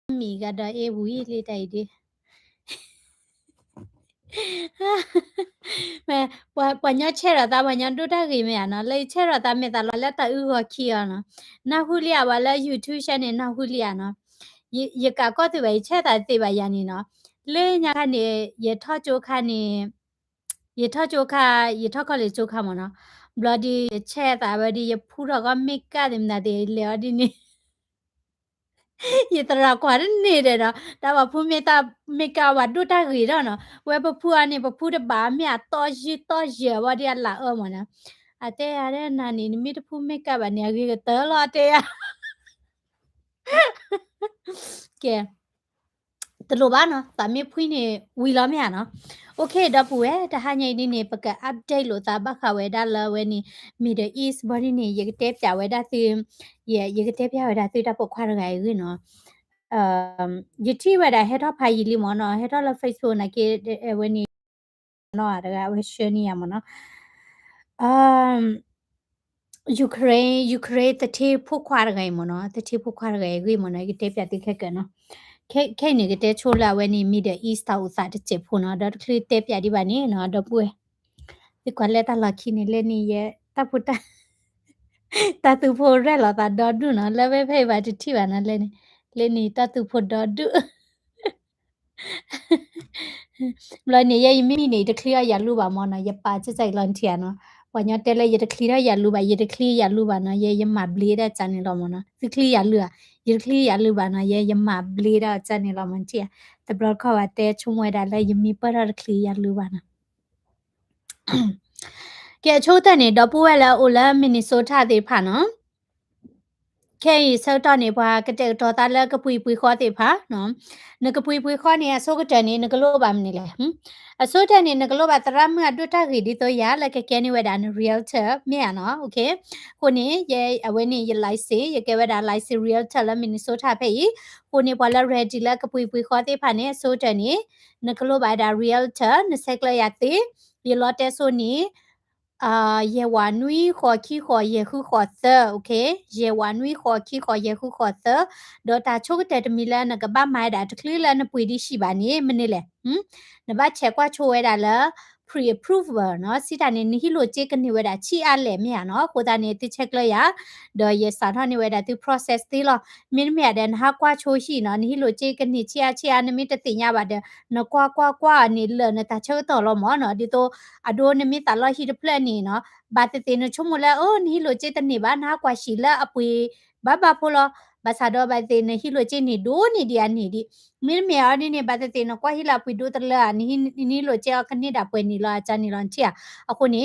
mi ga da e wi le dai di mẹ bà nhớ che ra ta bà nhớ đôi ta gì mẹ nó lấy che ra ta mẹ ta lấy ta ư hoa kia nó na hulia bà lấy YouTube channel na hulia nó ye cả có từ vậy che ta từ vậy yani nó lấy nhà cái này ye thọ chỗ cái này ye thọ chỗ cái ye thọ cái chỗ cái mà nó bloody che ta bà đi ye phu ra cái make cái dem na de le đi nè ye tara kwa ne de da da ba phu me ta me ka wa do ta ri da no we ba phu ani ba phu de ba me a to ye wa dia la o mo na a te a de na ni mi de phu me ka ba ne ri te lo te ya ke တလို့ပါနော်တာမေဖွင့်နေဝီလာမြနော်โอเคတော့ပူရဲ့တဟာညိနေနေပက update လို့တာဘခဝဲဒါလဝဲနေ middle east ဘာနေရကတဲ့ပြဝဲဒါသီရကတဲ့ပြဝဲဒါသီတပုတ်ခွာရကြရနော်ယတိဝဲဒါဟက်တော့ဖိုင်လီမနော်ဟက်တော့လ Facebook နကေဝဲနေနော်ဒါကဝဲရှနီရမနော်ယူကရိန်းတတိဖို့ခွာရကြမနော်တတိဖို့ခွာရကြရမနော်ကတဲ့ပြတိခက်ကနော်ခဲနေကတဲ့ချိုလာဝဲနေမိတဲ့ east တောက်စားတဲ့ချက်ဖို့နော်ဒါကလေးတဲ့ပြဒီပါနေနော်တော့ပွေဒီကွာလက်တလာခိနေလဲနေရဲ့တပုတတတူဖို့ရဲလာတာတော့ဒုနော်လဲပဲဖေးပါတတိပါနော်လဲနေတတူဖို့တော့ဒုဘလနေရဲ့မိနေတခလရလူပါမနော်ရပါချက်ဆိုင်လန်တီယာနော်ဝညတဲလဲရတခလရလူပါရတခလရလူပါနော်ရမဘလေးတဲ့ချန်နေတော့မနော်ဒီခလရလူရခလရလူပါနော်ရမဘလေးတဲ့ချန်နေတော့မတီယာတဘလခဝတဲချုံဝဲတာလဲယမီပရခလရလူပါနော်ကဲချိုးတဲ့နေတော့ပူဝဲလဲအိုလာမင်နီဆိုတာသေးဖာနော်ခဲဆောက်တော့နေပါကတဲ့တော်သားလဲကပွေခေါ်တဲ့ဖာနော်နကပွေခေါ်နေအစောကတဲ့နေနကလို့ပါမနေလဲအစိုးတဲ့နေနကလို့ပါတရမတ်တွေ့တာကြီးဒီတော့ရလက်ကကဲနေဝဒန် realtor မြန်နော်โอเคကိုနေရဲ့အဝဲနေရလိုက်စီရကဲဝဒလိုက်စီ realtor လမင်နီဆိုတာဖေးကိုနေပေါ်လာ ready လက်ကပွေခေါ်တဲ့ဖာနေအစိုးတဲ့နေနကလို့ပါဒါ realtor နစက်ကလရတဲ့ရလော့တဲ့ဆိုနေယေဝနွီခေါ်ခီခေါ်ယေခုခေါ်သโอเคယေဝနွီခေါ်ခီခေါ်ယေခုခေါ်သဒေါ်တာချိုကတဲ့မီလာနကဘာမိုင်ဒါတကလီလာနပွေဒီရှိပါနေမနေလေနဘာချက်ကွာချိုဝဲတာလား pre approval နော်စီတာနေနီဟီလိုချေကနေဝဲတာချီအားလေမြာနော်ကိုတာနေတိချက်ကလရဒေါ်ယေစာထနေဝဲတာသူ process သေးလောမင်းမြတဲ့ဟာကွာချိုရှိနော်နီဟီလိုချေကနေချီအားနမီတသိညာပါတဲ့နကွာနေလနတာချောတော်လောမောနော်ဒီတော့အဒိုနမီတာလဟီဒပလန်နေနော်ဘာတတေနချုံမလဲအိုနီဟီလိုချေတနေပါနာကွာရှိလာအပွေဘာဖိုလောဘာသာတော့ဘာတေနဟီလိုချေနေဒိုနေဒီယာနေဒီမင်းမြအနေနဲ့ဘာတတေနကွာဟီလာပွေဒိုတလာနီလိုချေခနေတာပွေနီလာချာနီလွန်ချီအခုနေ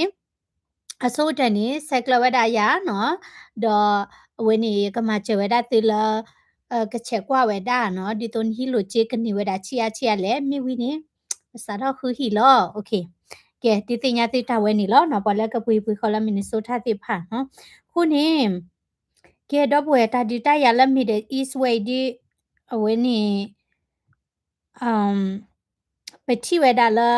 အစိုးတန်နေဆက်ကလဝဒယာနော်ဒေါ်ဝင်းနေကမချေဝဒတေလာကချက်ကွာဝဲဒါနော်ဒီတုန်ဟီလိုချေကနေဝဲဒါချီလဲမိဝီနေစာတော့ခူဟီလောโอเคကဲဒီတင်ညာတိတဝဲနေလောနော်ပေါ်လက်ကပွေခေါ်လာမင်းဆိုထားတိဖာနော်ခုနေကဲတော့ပွဲတာဒီတရလက်မိတဲ့ east way ဒီအဝဲနေပတိဝဲဒါလာ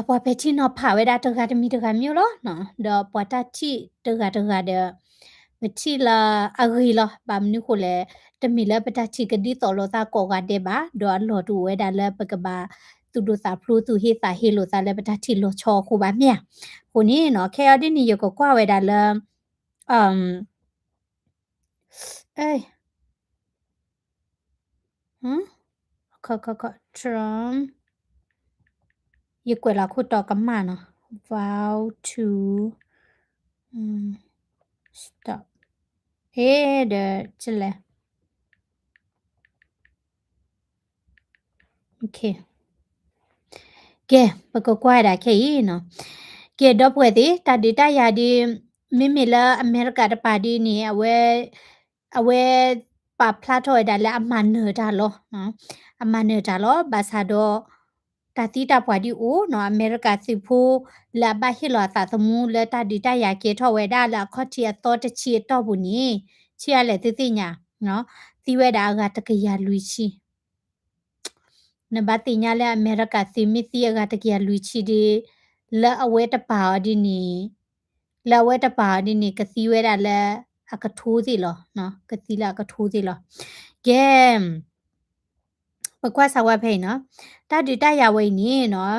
ပေါ်ပတိနော်ဖာဝဲဒါတကတမီတကမျိုးလောနော်တော့ပေါ်တာတိတကတဲ့ပတိလာအဂီလာဘာမနုခိုလေတမီလာပတာတိကဒီတော်လောတာကောကတဲ့ပါတော့လောတူဝဲဒါလာပကဘာသူတို့စာဖလိုသူဟေစာဟေလိုစာလည်းပတာတိလောချောခုပါမြခုနေနော်ခဲရဒီနီရကိုကွာဝဲဒါလာအေးခ Trump ရကွယ်လာခုတော့ကမနော် vow to stop တဲ့ချလဲ okay ကဲပကကွာရခဲနော်ကဲတော့ပွဲဒီတဒီတရာဒီမိမလာအမေရိကတပါဒီနေအဝဲပါဖလာထော်ဒါလည်းအမှန်နေတာလောနော်အမှန်နေတာလောဘာသာတော့တတိတပွားဒီအိုနော်အမေရိကစီဖိုးလာဘဟီလာသာသမူလက်တဒီတရာကေထော်ဝဲဒါလာခေါတီတော့တချီတော့ဘူးနီချီရလေတိတိညာနော်သီဝဲဒါကတကရလူချီနဘတိညာလဲအမေရိကစီမီတီကတကရလူချီဒီလာအဝဲတပါဒီနီလာဝဲတပါဒီနီကစီဝဲဒါလဲအကထိုးစီလောနော်ကစီလာကထိုးစီလော game ပကွက်ဆာဝဖိနော်တာဒီတရဝိနီနော်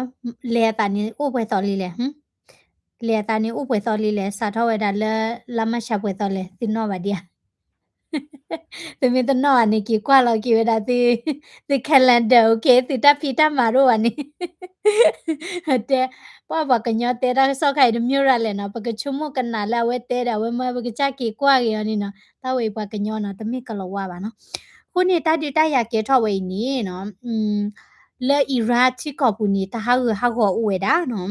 လေတာနီဥပွဲတော်လေးလေဟမ်လေတာနီဥပွဲတော်လေးလေစာထောဝဲတာလဲလမရှာပွဲတော်လေတင်တော့ပါဒီယာသူမင်းတော့အနေကြီးကွာလောက်ကြီးဝဲတာဒီကလန်ဒါโอเคသူတဖီတမာတော့အနေဟုတ်တယ်ပေါ်ပါကညတဲ့တာဆောက်ခိုင်မြို့ရလဲနော်ပကချုံမကနာလာဝဲတဲ့တာဝဲမပကချကီကွာရနီနော်တဝဲပါကညောနော်တမိကလောဝပါနော်ခုနေတာဒီတရကေထောဝဲနီနော်le Iraq ที่กอบุนีตาฮาฮาก็อวยดาเนาะ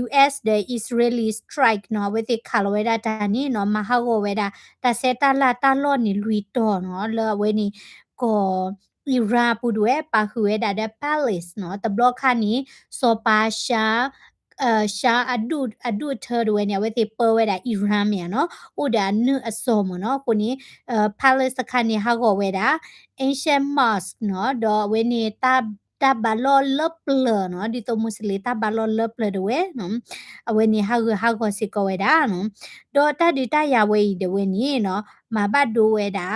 US the Israeli strike เนาะเวติคาลเวดาตานี่เนาะมาฮาก็เวดาตาเซตาลาตาลอนี่ลุยตอเนาะเลเวนี่ก็อิราปูด้วยปาฮเวดาเดปาเลสเนาะตะบล็อกคานี้โซปาชาชาอดูเธอด้วยเนี่ยเวติเปเวดาอิรานเนี่ยเนาะอุดานึอโซมเนาะคนนี้ปาเลสคานี้ฮาก็เวดา ancient mosque เนาะดอเวนี่ตาบาลอลบเลเนาะดิโตมุสลิตาบาลอลบเลด้วยเนาะเวนี่ฮาก็สิกเวดาเนาะดอตาดิตายาเวเดเวนี่เนาะมาบาดูเวดา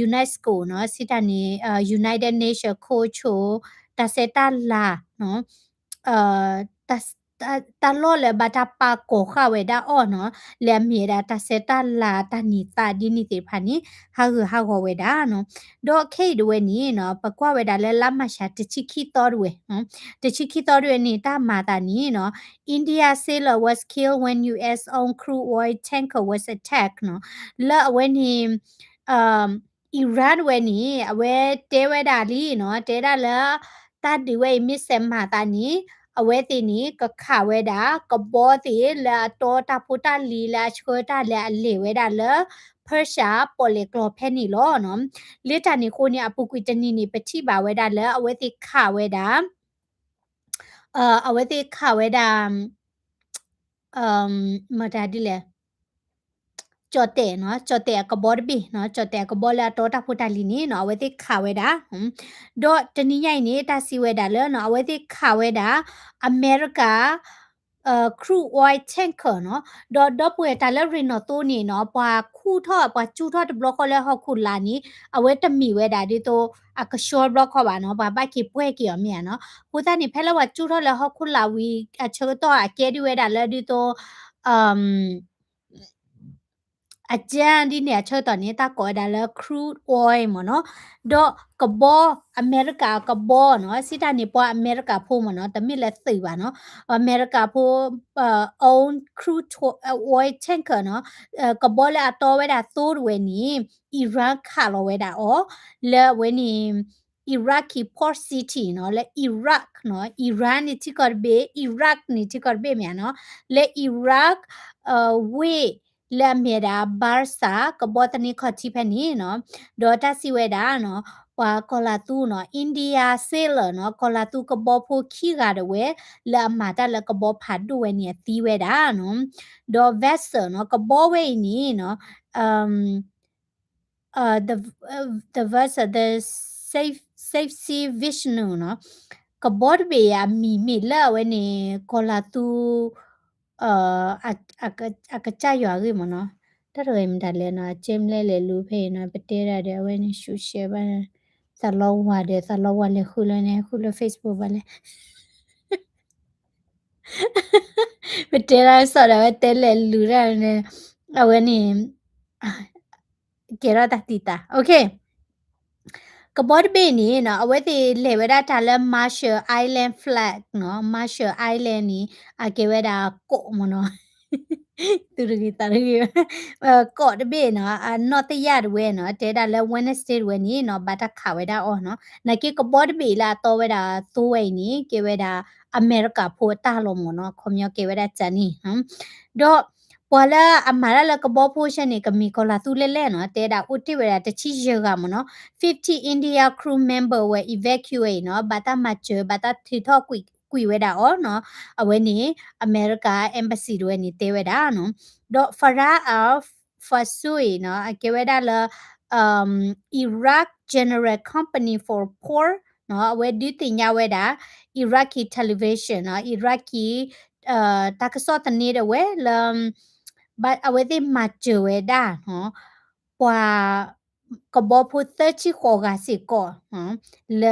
UNESCO เนาะสิตานี่United Nation โคโชตาเซตาลาเนาะตาตาลอเลบาตาปาโกคาเวดาอ้อเนาะแลมีดาตาเซตาลาตานิตาดินิติพานี่ฮาก็เวดาเนาะดอกเคด้วยนี่เนาะปะกว่าเวดาเลลามาชาตชิคิตอด้วยเนาะตชิคิตอด้วยนี่ตามาตานี่เนาะ India sailor was killed when US own crude oil tanker was attacked เนาะและwhen he Iran when he အဝဲတဲဝဲတာလီနော်တဲတာလဲတတ်ဒီဝဲမစ်ဆမ်မာတာနီအဝဲတီနီကခဝဲတာကဘောတီလာတောတာပူတာလီလာချွေတာလဲအလေဝဲတာလဲፐชาโปเลกลอเพนีลอเนาะเลตานี่โคนี่อปุกุตนีนี่ปะทิบาเวดาแล้วเอาไว้ติขาเวดาเอาไว้ติขาเวดามาดาดิแลจอเตเนาะจอเตกบอดบิเนาะจอเตกบอลาโตตาพุตาลีนี่เนาะเอาไว้ติขาเวดาดอตนี่ใหญ่นี่ตาซีเวดาเลเนาะเอาไว้ติขาเวดาอเมริกาcrude oil tanker เนาะดอป่วยตาเลรินอตัวนี่เนาะปาคู่ทอปาจูทอดบล็อกก็แล้วฮอคุลานี้เอาไว้ตะมีเวดาดิโตอะกชอร์บล็อกเข้าบาเนาะปาบาคิป่วยเกี่ยวเมียเนาะผู้ตานี่เพลว่าจูทอดแล้วฮอคุลาวีอะเชอตออะเกดิเวดาแล้วดิโตอืมอาจารย์ที่เนี่ยเชื่อตอนนี้ตาก็ได้แล้ว crude oil มั้งเนาะดอกกระบอกอเมริกากระบอกเนาะสิตานี่ปออเมริกาพูมั้งเนาะแต่มีเลสื่อว่าเนาะอเมริกาพูown crude oil tanker เนาะกระบอกแล้วอะตัวไว้ดาตู้เวนี่อิรักขาเราไว้ดาอ๋อแล้วเวนี่Iraqi port city เนาะและอิรักเนาะอิหร่านนี่ที่กอดเบอิรักนี่ที่กอดเบเมียเนาะและอิรักเวและเมียดาบาร์ซากบอตนี่ขอที่เพนี่เนาะดอตาซิเวดาเนาะว่ากอลาตูเนาะอินเดียเซลเนาะกอลาตูกบอพูขี้กาดเวและมาตาและกบอพัดด้วยเนี่ยตีเวดาเนาะดอเวสเนาะกบอเวนี่เนาะthe verse the safe sea vishnu เนาะกบอดเบียมีละเวนี่กอลาตูအကကြရွာကြီးမနော်တတော်ရင်ဒါလဲနော်ကျင်းလဲလေလူဖေးနော်ပတဲရတဲ့ဝဲနေရှူရှဲပါဆလောဝါတဲ့ဆလောဝါလေခုလဲနေခုလဲ Facebook ပါလေပတဲရဆော်ရတဲလေလူရနေအဝဲနေကေရတာတီတာโอเคကဘော့ဘေးနီနော်အဝဲတီလေဝဲတာတာလဲ Marshall Island flag နော် Marshall Island နီအကေဝဲတာကိုမနော်သူရကြီးတာရကြီးကော့တဘေနော်နော်တရဝဲနော်တဲတာလဲ Wednesday ဝဲနီနော်ဘာတာခါဝဲတာအော်နော်နကေကဘော့ဘေလာတော့ဝဲတာသိုးဝဲနီကေဝဲတာအမေရိကဖိုတာလုံးမနော်ခွန်မြောကေဝဲတာချန်နီနော်တော့ပွာလာအမာလာကဘောဖိုရှန်နေကမီကောလာသူလဲလဲနော်တဲတာဥတိဝဲတာတချီရကမနော်50 India crew member were evacuate နော်ဘာတာမချဘာတာထီထော့ကွီဝဲတာအော်နော်အဝဲနေအမေရိက embassy တို့နေတဲဝဲတာနော်တော့ Farah al Fasui နော်အကေဝဲတာလIraq General Company for Poor နော်အဝဲဒီတင်ရဝဲတာ Iraqi television နော် Iraqi တာကစောတနေတဲ့ဝဲလဘာအဝဲဒီမချဝဲတာနော်ပွာ กบอพูเตชิโคกาสิก่อเล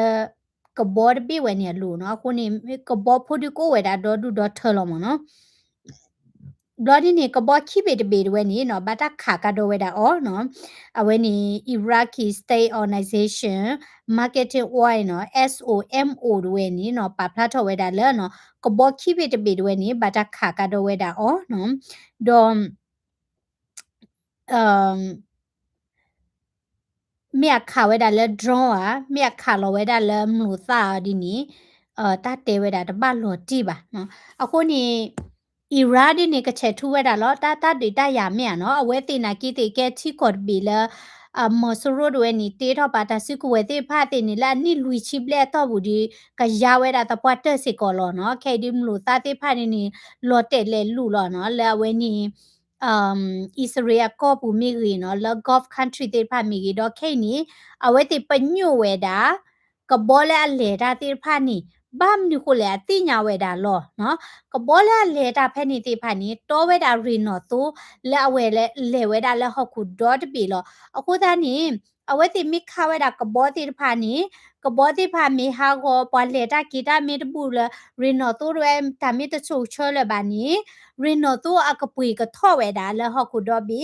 กบอดบีเวเนี่ยลูเนาะคนนี้กบอพูดิโกเวดาดอดูดอเธอลมเนาะดอนี่นี่กบอคิเบดเบดเวนี่เนาะบัตาขากาโดเวดาอ๋อเนาะเอาเวนี่ Iraqi State Organization Marketing Oil เนาะ SOMO ด้วยนี่เนาะปาพลาทเวดาเลเนาะกบอคิเบดเบดเวนี่บัตาขากาโดเวดาอ๋อเนาะดอมเอ่อ เมียข่าวไว้ได้แล้ว draw อ่ะเมียข่าวเราไว้ได้แล้วมนุษย์ดีนี้ตาเตไว้ได้บ้านหลวดจีบ่ะเนาะအခုนี่อิราดินี่ก็เชทูไว้ได้แล้วตาดิตายาเมียเนาะเอาไว้ตีนากีติแกที่กดบีแล้วมอสโรดเวนี่เตทอปาตาสิกูเวติพาตินี่ละนี่ลุยชิบเลตอบูดีก็ยาไว้ได้ตะปวดเตสิกอลเนาะแค่ดิมลูตาติพานี่ลอเตเลลูลเนาะแล้วเวนี่อิสราเอลก็ปูมีกีเนาะแล้วกอล์ฟคันทรีเตพามีกีดอกแค่นี้เอาไว้ติปัญญูเวดาก็บอลเลดาติพานี่บ้ามนี่คนเลยติญาเวดาลอเนาะก็บอลเลดาเพนิติพานี่โตเวดารีนอตูแล้วเอาเวเลเวดาแล้วฮอกูดอดบีลอအခုตานี่เอาไว้ติมิคาเวดาก็บอติพานี่ก็บอติพามีฮาโกปอลเลดากีตามีตบูลรีนอตูเวตามีตชูเชเลบานี้ รีโนตัวอากปุยก็ท่อเวดาแล้วฮอกุดอบี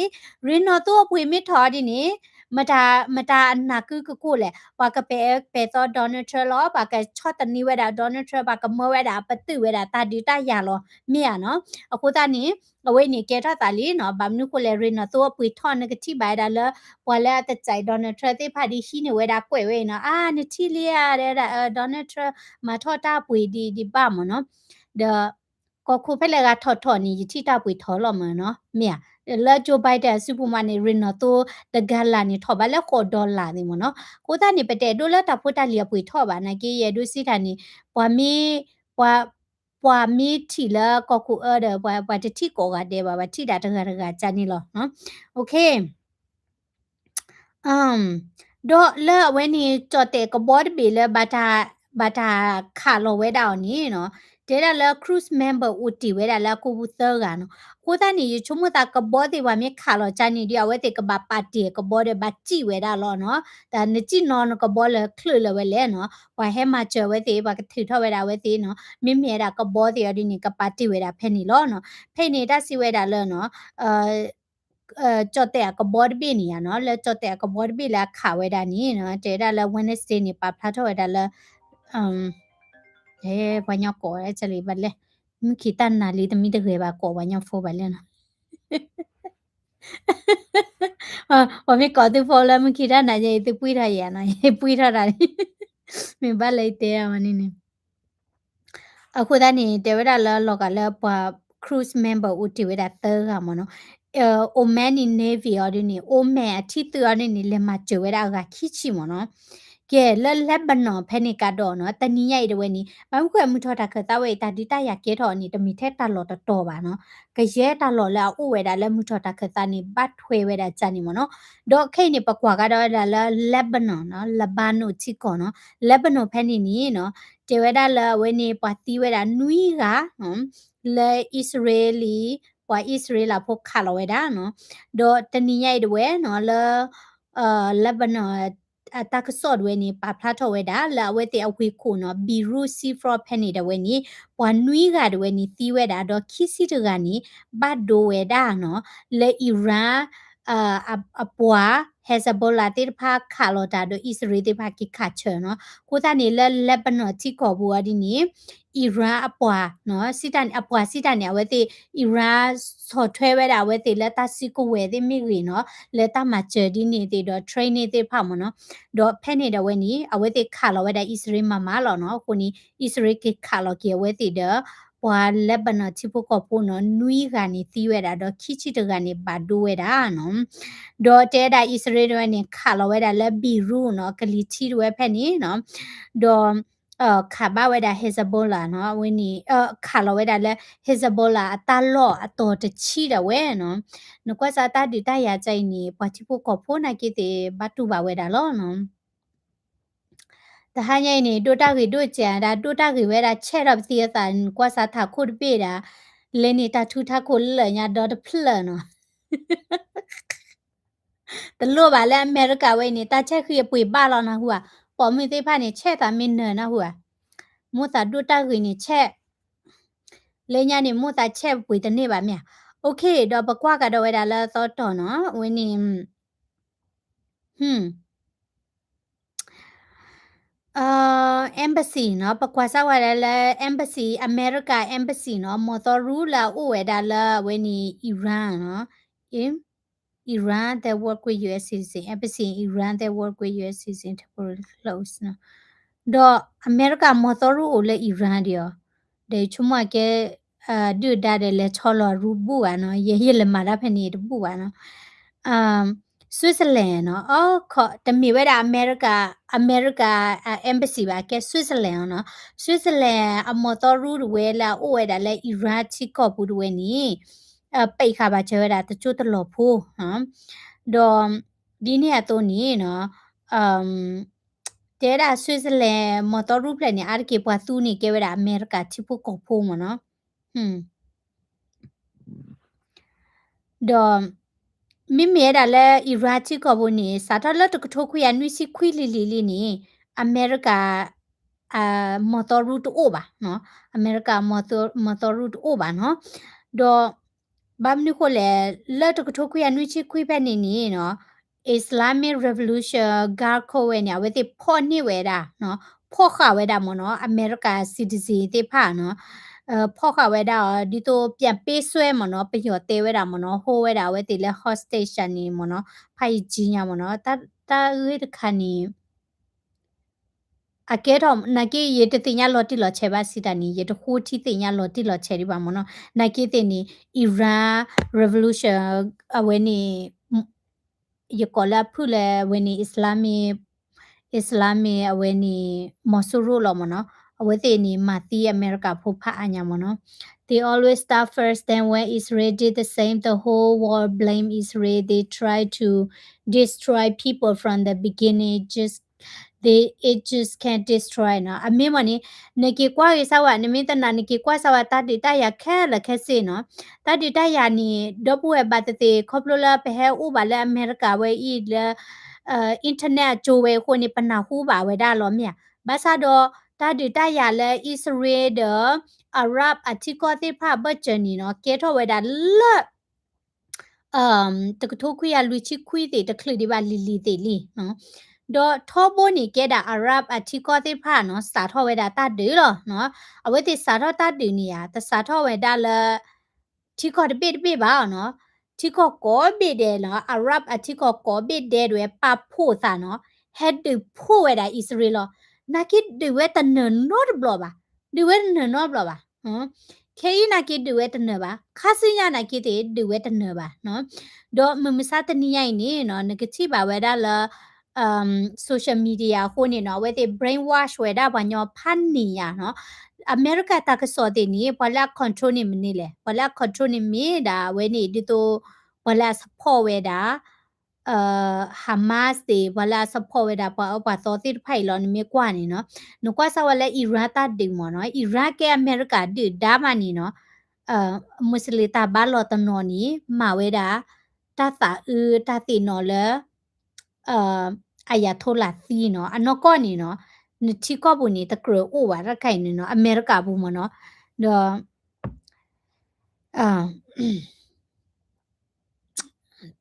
รีโนตัวปุยไม่ทอดีนี้มาตาอันนักคือกูแหละว่ากะเปตอดอนเทรลอปากะชอตันนี้เวดาดอนเทรปากะเมเวดาปะตือเวดาตาดีตายาลอเมียเนาะအခုตานี้เอาไว้นี่แกถ้าตาลีเนาะบำนุกูเลยรีโนตัวปุยทอนกะที่บายดาแล้วพอแล้วแต่ใจดอนเทรติพาดีชีนี่เวดากวยเวเนาะนี่ที่เลียเดดอนเทรมาทอตาปุยดีบ้ามเนาะเดก็คูเพลกาถอนี่ที่ตาปุยถอลอมเนาะเมียแล้วโจไบเดนซูเปอร์มานี่รินอโตตะกาลานี่ถอบาแล้วขอดอลลาร์นี่มเนาะกูตานี่เปเตดูแล้วตาพุตาเลียปุยถอบานะเกเยดูสิทานี่ปวามีปวาปวามีทีละก็คูเดปวาจะที่ก็กาเดบาที่ดาตะกะจานี่ลอเนาะโอเคอืมดอเลเวนี่จอเตก็บอดบีเลบาทาขาโลเวดาวนี่เนาะเดดาเลครูซเมมเบอร์อุติเวดาเลกูบูเตอร์กันเนาะกูตานี่ชุมตากบอดว่ามีขาโลจานี่เดียวเวเตกบาปาติกบอดบาจิเวดาลอเนาะแต่นจินอนกบอลคลือเลเวเลเนาะว่าให้มาเจอเวเตบากถือทอเวดาเวเตเนาะมิเมดากบอดอดินี่กปาติเวดาเพนี่ลอเนาะเพนี่ดาสิเวดาเลเนาะเอ่อจอแต่ก็บอดบีนี่อะเนาะแล้วจอแต่ก็บอดบีแล้วขาไว้ดานนี้เนาะเจดาแล้ว Wednesday นี่ปาพลาทไว้ดาแล้วอืมเฮ้ปัญญาโกะจะลีบัดเลยมึงคิดตันนาลีตะมีตะเกบาโกะปัญญาโฟบัดเลยนะว่ามีก่อติโฟแล้วมึงคิดตันนาจะติปุยทายานะปุยทาดามีบัดเลยเตะมันนี่အခုတည်းနေတေဝဒလလောကလပ cruise member ဥတီဝဒတကမနောအိုမန်နီနေဗီအော်ဒီနီအိုမန်အတီတူအနီနီလေမချဝဒကခိချီမနောကဲလက်ဘနောဖဲနေကတော့နော်တနီရိုက်တဝဲနီဘာမှုခွဲမှုထောတာခတဝဲတာဒီတရကဲထော်နီတမီထဲတလော်တော်ပါနော်ကရဲတလော်လာဥဝဲတာလက်မှုထောတာခတနီဘတ်ထွေဝဲတာကြနီမနော်ဒေါခိနေပကွာကတော့လက်ဘနောနော်လဘာနိုချီကောနော်လက်ဘနောဖဲနေနီနော်တေဝဒလဝဲနေပတိဝဲတာနွီကနော်လေဣသရေလီပွာဣသရေလဖို့ခါလဝဲတာနော်ဒေါတနီရိုက်တဝဲနော်လက်ဘနောตากสอดเวนี่ปาพลาทเวดาละเวเตอควิคูเนาะบีรูซีฟรอเพนีดเวนี่ปวนุยกาดเวนี่ตีเวดาดอคิซิตกานี่บาดโดเวดาเนาะเลอิรานอปัวเฮซาโบลาติพาคาโลตาโดอิสราเอลติพากิคาเชเนาะกูตานี่เลบานอนที่กอบัวดินี่อิรานอปัวเนาะสิตานอปัวสิตานเนี่ยเวเตอิรานสอทเวเวดาเวเตเลตาซิโกเวเตมิรีเนาะเลตามาเจอดินี่เตดอเทรนนี่เตพามเนาะดอเพนนี่ดเวนี่อเวเตคาโลเวดาอิสราเอลมามาลอเนาะคนนี้อิสราเอลกิคาโลเกเวเตเดอပွာလက်ဘနချိဖို့ကပိုနော်နွီကနေတီးဝဲတာတော့ခိချိတကနေဘာဒိုဝဲတာနော်ဒေါ်တဲတာဣစရေလနဲ့ခါလဝဲတာလက်ဘီရူနော်ကလီချီဝဲဖက်နေနော်ဒေါ်ခါဘဝဲတာဟေဇဘိုလာနော်ဝင်းနီခါလဝဲတာလက်ဟေဇဘိုလာအတလော့အတော်တချီတယ်ဝဲနော်နကွက်စာတာဒီတရကြိုင်နေပွာချိဖို့ကပိုနာကိတေဘတ်တူပါဝဲတာလောနော်တဟညိနေတိုတာကြီးတို့ကြံဒါတိုတာကြီးဝဲတာချက်တော့စီရတာကွာစာထခုတ်ပြေတာလဲနေတာထူထခုလဲညာတော့ဖလနော် တလို့ပါလဲအမေရိကဝဲနေတာချက်ခွေပွေပါလောနာဟူอ่ะပေါ်မီသေးဖာနေချက်တာမင်းနနာဟူอ่ะမို့တာဒုတာခွေနေချက်လေညာနေမို့တာချက်ပွေတနေပါမြโอเคတော့ပကွာကတော့ဝဲတာလဲသောတော်နော်ဝင်းနေembassy เนาะปะกว่าซะว่าแล้ว embassy America embassy เนาะมอตอรูลาโอเวดาละเวนี่ Iran เนาะ in Iran that work with US citizen embassy in Iran that work with US citizen temporarily close เนาะတော့ America မอตอรูโอเล Iran เดียวเดชุมะแกดูดาเดเลชอลรูบูอ่ะเนาะเยเลมาดาဖနေတပူอ่ะเนาะဆွစ်ဇာလန်နော်အော်ခေါ်တမီဝဲတာအမေရိကembassy ပါကဲဆွစ်ဇာလန်နော်ဆွစ်ဇာလန်အမော်တော်ရူဝဲလာအိုဝဲတာလဲအီရတ်ချီကော့ဘူးဝဲနီပိတ်ခါပါချဲတာတချို့တလို့ဖို့နော်တော့ဒီနေ့အတော့နီနော်တဲတာဆွစ်ဇာလန်မော်တော်ရူပလနေအားကေပွားသူနေကဲဝဲတာအမေရိကချီဖို့ကော့ဖို့မနော်တော့မိမဲတာလဲအီရတ်ချီကောဘူးနေစာတလတ်တကထိုခွေရနွီစီခွီလီလီနေအမေရိကမော်တော်ရူတိုအိုပါနော်အမေရိကမော်တော်ရူတိုအိုပါနော်တော့ဘာမနုခိုလဲလက်တကထိုခွေရနွီချီခွီဖက်နေနေနော် Islamic Revolution Guard ခိုဝဲနေဝဲတိဖော့နေဝဲတာနော်ဖော့ခဝဲတာမနော်အမေရိက citizen တိဖာနော်ဖော့ခဝဲတာဒီတော့ပြန်ပေးဆွဲမနော်ပျော်တဲဝဲတာမနော်ဟိုးဝဲတာဝဲတိလဲ hostage နေမနော်ဖိုင်ကြီးညာမနော်တာရဲတခါနီအကဲတော့နကေရေတတင်ညာလော်တီလော်ချေပါစီတနီရေတခိုးတီတင်ညာလော်တီလော်ချေဒီပါမနော်နကေတင်နီ Iran Revolution အဝဲနေယကောလာဖူလဲဝဲနေ Islamic အဝဲနေမဆူရူလောမနော်အဝဲတင်နီမာတီအမေရိကဖို့ဖာအညာမနော် They always start first then when Israel did the same the whole world blame Israel they try to destroy people from the beginning it just can't destroy နော်အမေမနီနကေကွာရစဝနမင်းတနာနကေကွာစဝတတိတရခဲလခဲစေနော်တတိတရနီဒပူဝဘတ်တေခေါပလလပဟဲဥပါလအမေရိကဝဲဤလအင်တာနက်ဂျိုဝဲခုန်ပနာဟူပါဝဲဒါလောမြဘာသာတော့တတိတရလဲဣသရေလအာရဗ်အတိကောတိဖဘတ်ချနီနော်ကေထောဝဲဒါလတကထိုခွေရလူချီခွေတေတခလီဒီပါလီလီတေလီနော်တော့ထောဘိုနီကဲတာအာရဗ်အတိကောတိဖာနော်စာထောဝဲတာတတ်တယ်လို့နော်အဝဲတိစာထောတတ်တယ်နီယာတစာထောဝဲတာလတိကောတပိတပိပါနော်တိကောကောပိတယ်နော်အာရဗ်အတိကောကောပိတယ်တွေပဖို့စာနော်ဟက်ဒဖို့ဝဲတာဣသရေလနာကိဒီဝဲတနနော့ဘလောပါဒီဝဲနနော့ဘလောပါခေယနာကိဒီဝဲတနပါခါစညာနာကိတေဒီဝဲတနပါနော်တော့မမစတနီရိုင်နေနော်ငကတိပါဝဲတာလsocial media ကိုနေနော်ဝဲတဲ့ brainwash ဝဲတာဘာညောဖန်နီယာနော်အမေရိကတကစောတဲ့နေဘလာ control နေမနေလေဘလာ control နေမီဒါဝဲနေဒီတော့ဘလာ support ဝဲတာHamas တွေဘလာ support ဝဲတာပါသောတိဖိုင်လောနေမြကွာနေနော်နကွာဆဝလဲအီရတ်တာဒီမော်နော်အီရတ်ကအမေရိကဒီဒါမနီနော်မွတ်စလီတာဘာလောတနော်နီမာဝဲတာတတာတိနော်လဲအယာထိုလာစီနော်အနောကောနီနော်နတိကောဘူးနီတကရအိုဝါရခိုင်နီနော်အမေရိကဘူးမနော်တော့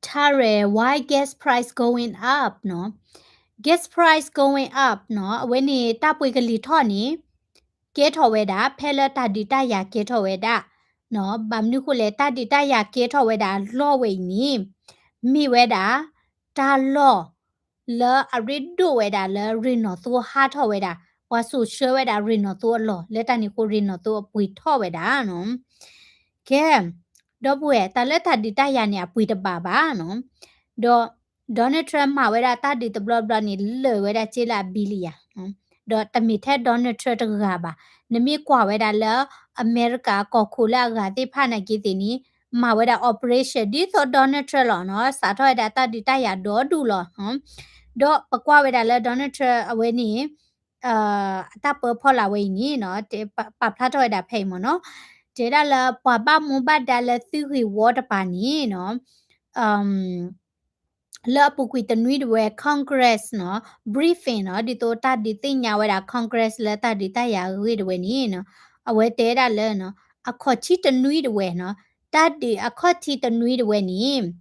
Tare why gas price going up နော် gas price going up နော်အဝဲနေတာပွေကလီထော့နီကဲထော်ဝဲတာဖဲလတာဒီတရကဲထော်ဝဲတာနော်ဗမ်နုခုလေတာဒီတရကဲထော်ဝဲတာလော့ဝဲနီမိဝဲတာတာလော့လာအရစ်ဒိုဝဲတာလာရီနော်သူဟာထော်ဝဲတာဝါဆူရှဲဝဲတာရီနော်သူလော်လက်တနီကိုရီနော်သူပွေထော်ဝဲတာနော်ကဲတော့ပွေတာလက်တာဒီတရနေပွေတပါပါနော်တော့ဒေါ်နယ်ထရမ့်မှာဝဲတာတာဒီတဘလဘလနေလေဝဲတာချေလာဘီလီယာနော်တော့တမီထဲဒေါ်နယ်ထရမ့်တကပါနမီကွာဝဲတာလာအမေရိကကောခိုလာကတိဖာနာကီတီနီမာဝဲတာ operation ဒီတော့ဒေါ်နယ်ထရမ့်လောနော်စာထောက်တာတာဒီတရဒေါ်ဒူလောနော်တော့ပကွာဝဲတာလာဒေါ်နယ်ထရမ့်အဝဲနီအတပဖော်လာဝဲနီနော်ပဖလာထောက်တာဖိမနော်ဒေတာလာပပမူဘတ်ဒါလာသူဟီဝတ်ပါနီနော် la pukui tanui de we congress no briefing no di to ta di tinya we da congress la ta di ta ya we de we ni no awe te da le no a kho chi tanui de we no ta di a kho chi tanui de we ni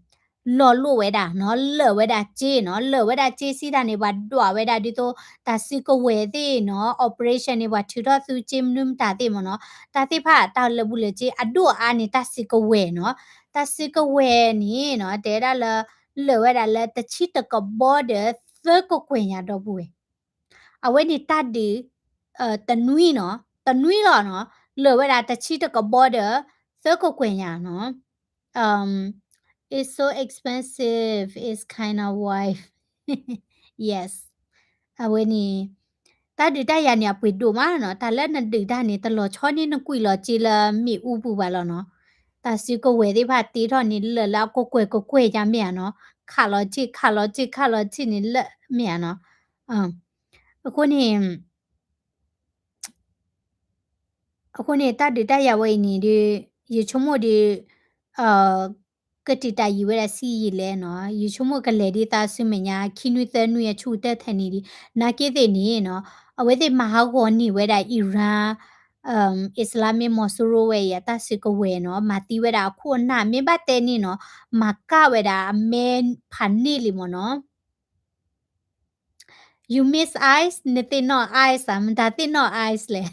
lo lo we da no le we da chi no le we da chi si da ni ba dwa we da di to ta si ko we ti no operation ni ba thu do su chim num ta ti mo no ta ti pha ta le bu le chi a do a ni ta si ko we no ta si ko we ni no te da le လေဝဲတာလဲတချီတကဘောတဲ့သကကွင်ရတော့ဘူးအဝဲနေတတ်ဒီတနွီနော်တနွီတော့နော်လေဝဲတာတချီတကဘောတဲ့သကကွင်ရနော် um it's so expensive it's kind of wife yes အဝဲနေတတ်ဒီတရနေပွေတို့မနော်တလဲနဒီတာနေတလောချောနေနကွီလောကြည်လာမိဥပူပါလောနော်တာစီကိုဝဲဒီဖာတီတော့နေလလာကိုကွယ်ကြမြန်နော်ခါလောချီနေလက်မြန်နော်အခုနေတတ်တရဝဲနေဒီရေချုံမို့ဒီအာကတိတယူရစီရလဲနော်ရေချုံမို့ကလေးဒီတာဆုမညာခိနွေတဲ့နွေချူတဲ့ထနေဒီနာကေတဲ့နေနော်အဝဲတဲ့မဟာကောနေဝဲတာအီရန်အစ္စလာမစ်မော်ဆူရိုဝဲရတာစီကဝဲနော်မာတီဝဲတာခုနာမြဘတဲ့နေနော်မကဝဲတာအမဲဖန်နေလီမနော် you miss ice နေတဲ့နော် ice အမဒါတဲ့နော် ice လေ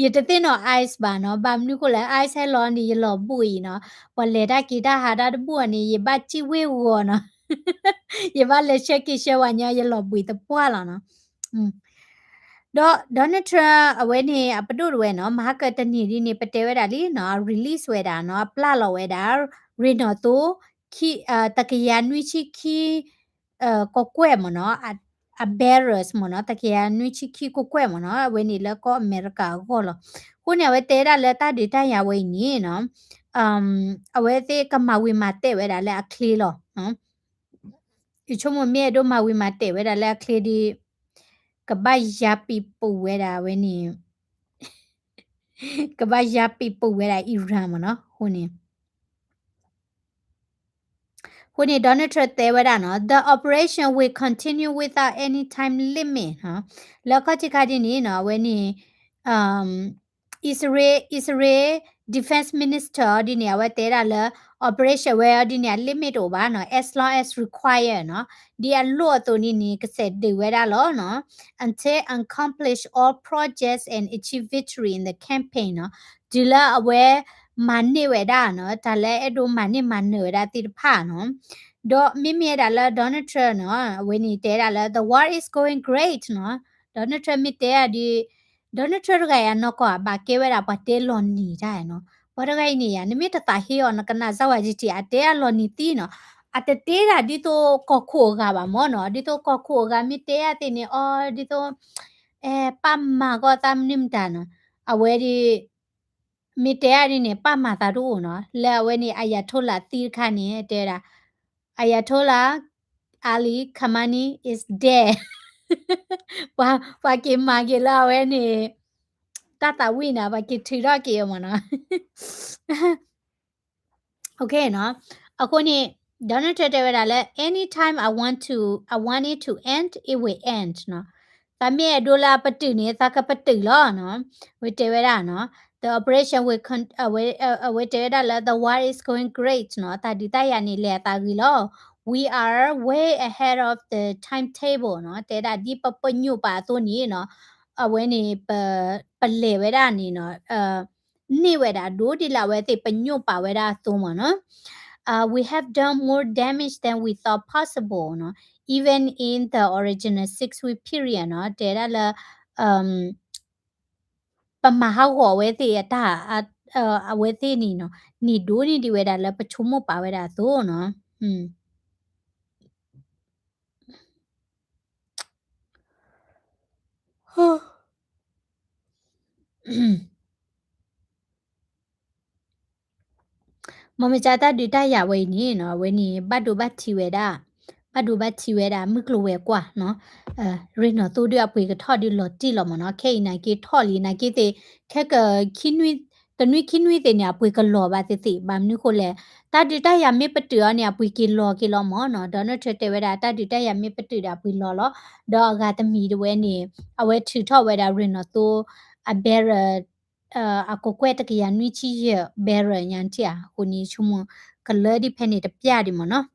ရတဲ့နော် ice ဘာနော်ဘာမနုကိုလဲ ice ဟဲလောနေရလောပူရီနော်ပလေတာကီတာဟာတာတပူအနေရပါချီဝဲဝောနော်ရပါလေချက်ကိရှဝညာရလောပူတပွာလာနော်တော့ Donald Trump အဝဲနေပဒုရဝဲနော်မဟာကတနီဒီနေပတဲဝဲတာလीနော် release ဝဲတာနော်ပလလောဝဲတာရင်းနော်တိုခီတကရနွီချီခီကောကွဲမနော်a bearers မနော်တကယ်နွိချီခီကိုကွဲမနော်ဝဲနေလဲကောအမေရိကကိုလောခုနေဝဲတဲရလဲတာဒီတရဝဲနေနော်အဝဲသေးကမဝီမတဲ့ဝဲတာလဲအခလီလောနော်ဒီချုံမမဲတို့မဝီမတဲ့ဝဲတာလဲအခလီဒီကဘယာပီပူဝဲတာဝဲနေကဘယာပီပူဝဲတာအီရန်မနော်ခုနေDonald Trump တဲဝဲတာနော် the operation will continue without any time limit ဟာလောက်ခချခဒီနေနော်ဝဲနေ um Israel defense minister ဒီနေဝဲတဲတာလဲ operation ဝဲဒီနေ limit တော့ပါနော် as long as required နော်ဒီအလို့အတူနေကစက်ဒီဝဲတာလောနော် until accomplish all projects and achieve victory in the campaign နော်ဒီလာအဝဲမန်နေဝဲတာနော်ဒါလဲအဲ့တို့မန်နေမန်နေဝဲတာတိဖာနော်တော့မိမိရတာလဲ Donald Trump နော်ဝင်းနေတဲတာလဲ the war is going great နော် Donald Trump မိတဲဒီ Donald Trump ကရနော်ကွာဘာကဲဝဲတာပါတဲလွန်နေကြရနော်ဘာတကိုင်းနေရနိမိတတာဟေယောနကနာဇဝကြီးတီအတဲလွန်နေတီနော်အတတဲတာဒီတော့ကော့ခိုကပါမောနော်ဒီတော့ကော့ခိုကမိတဲရတဲ့နေအော်ဒီတော့ပမ္မာကောတမ်နိမ်တန်အဝဲဒီမိတဲရနေပမ္မာတာတို့နော်လဲဝဲနေအယာထိုလာတီခါနေတဲတာAyatollah Ali Khamenei is dead ပါကင်မာကလာဝဲနေတဝိနာပါကီထီရကေမနော် Okay နော်အခုနေ Donald Trump ဝဲတာလဲ anytime I want it to end it will end နော်ဒါမြဲဒေါ်လာပတိနေသကပတိလောနော်ဝဲတဲဝဲတာနော်the operation will away the war is going great နော်တာဒီတရနေလေတာကြီးလော we are way ahead of the timetable နော်တဲတာဒီပပညုပါသို့နေနော်အဝဲနေပလေဝဲတာနေနော်နေဝဲတာဒိုဒီလာဝဲတိပညုပါဝဲတာသို့မနော်we have done more damage than we thought possible နော် even in the original 6-week period နော်တဲတာလာပမဟာဝဝဲသေးတာအဝဲသေးနီနော်နီဒိုးနီဒီဝဲတာလဲပချုံမပါဝဲတာသို့နော်မမချတာဒီတရဝဲနီနော်ဝဲနီဘတ်ဒိုဘတ်တီဝဲတာမကလိုဝဲကွာနော်ရင်းနော်တူဒီအပွေကထော်ဒီလော်တီလော်မနော်ခဲနိုင်ကေထော်လီနိုင်ကေတေခက်ကခိနွီတ နွိခိနွိတဲ့ညာပွေကလောပါတိဘာမနုကိုလေတာဒီတရမေပတူရညာပွေကီလောမောနော်ဒေါ်နထတဲ့ဝဲတာတာဒီတရမေပတူတာပွေလောလောဒေါ်ကတမီတဝဲနေအဝဲထူထော့ဝဲတာရင်နော်တိုအဘဲရအကိုကွဲတကရနွိချီရဘဲရညာတီယာကိုနီချုံမကလဒီဖဲနေတပြဒီမနော်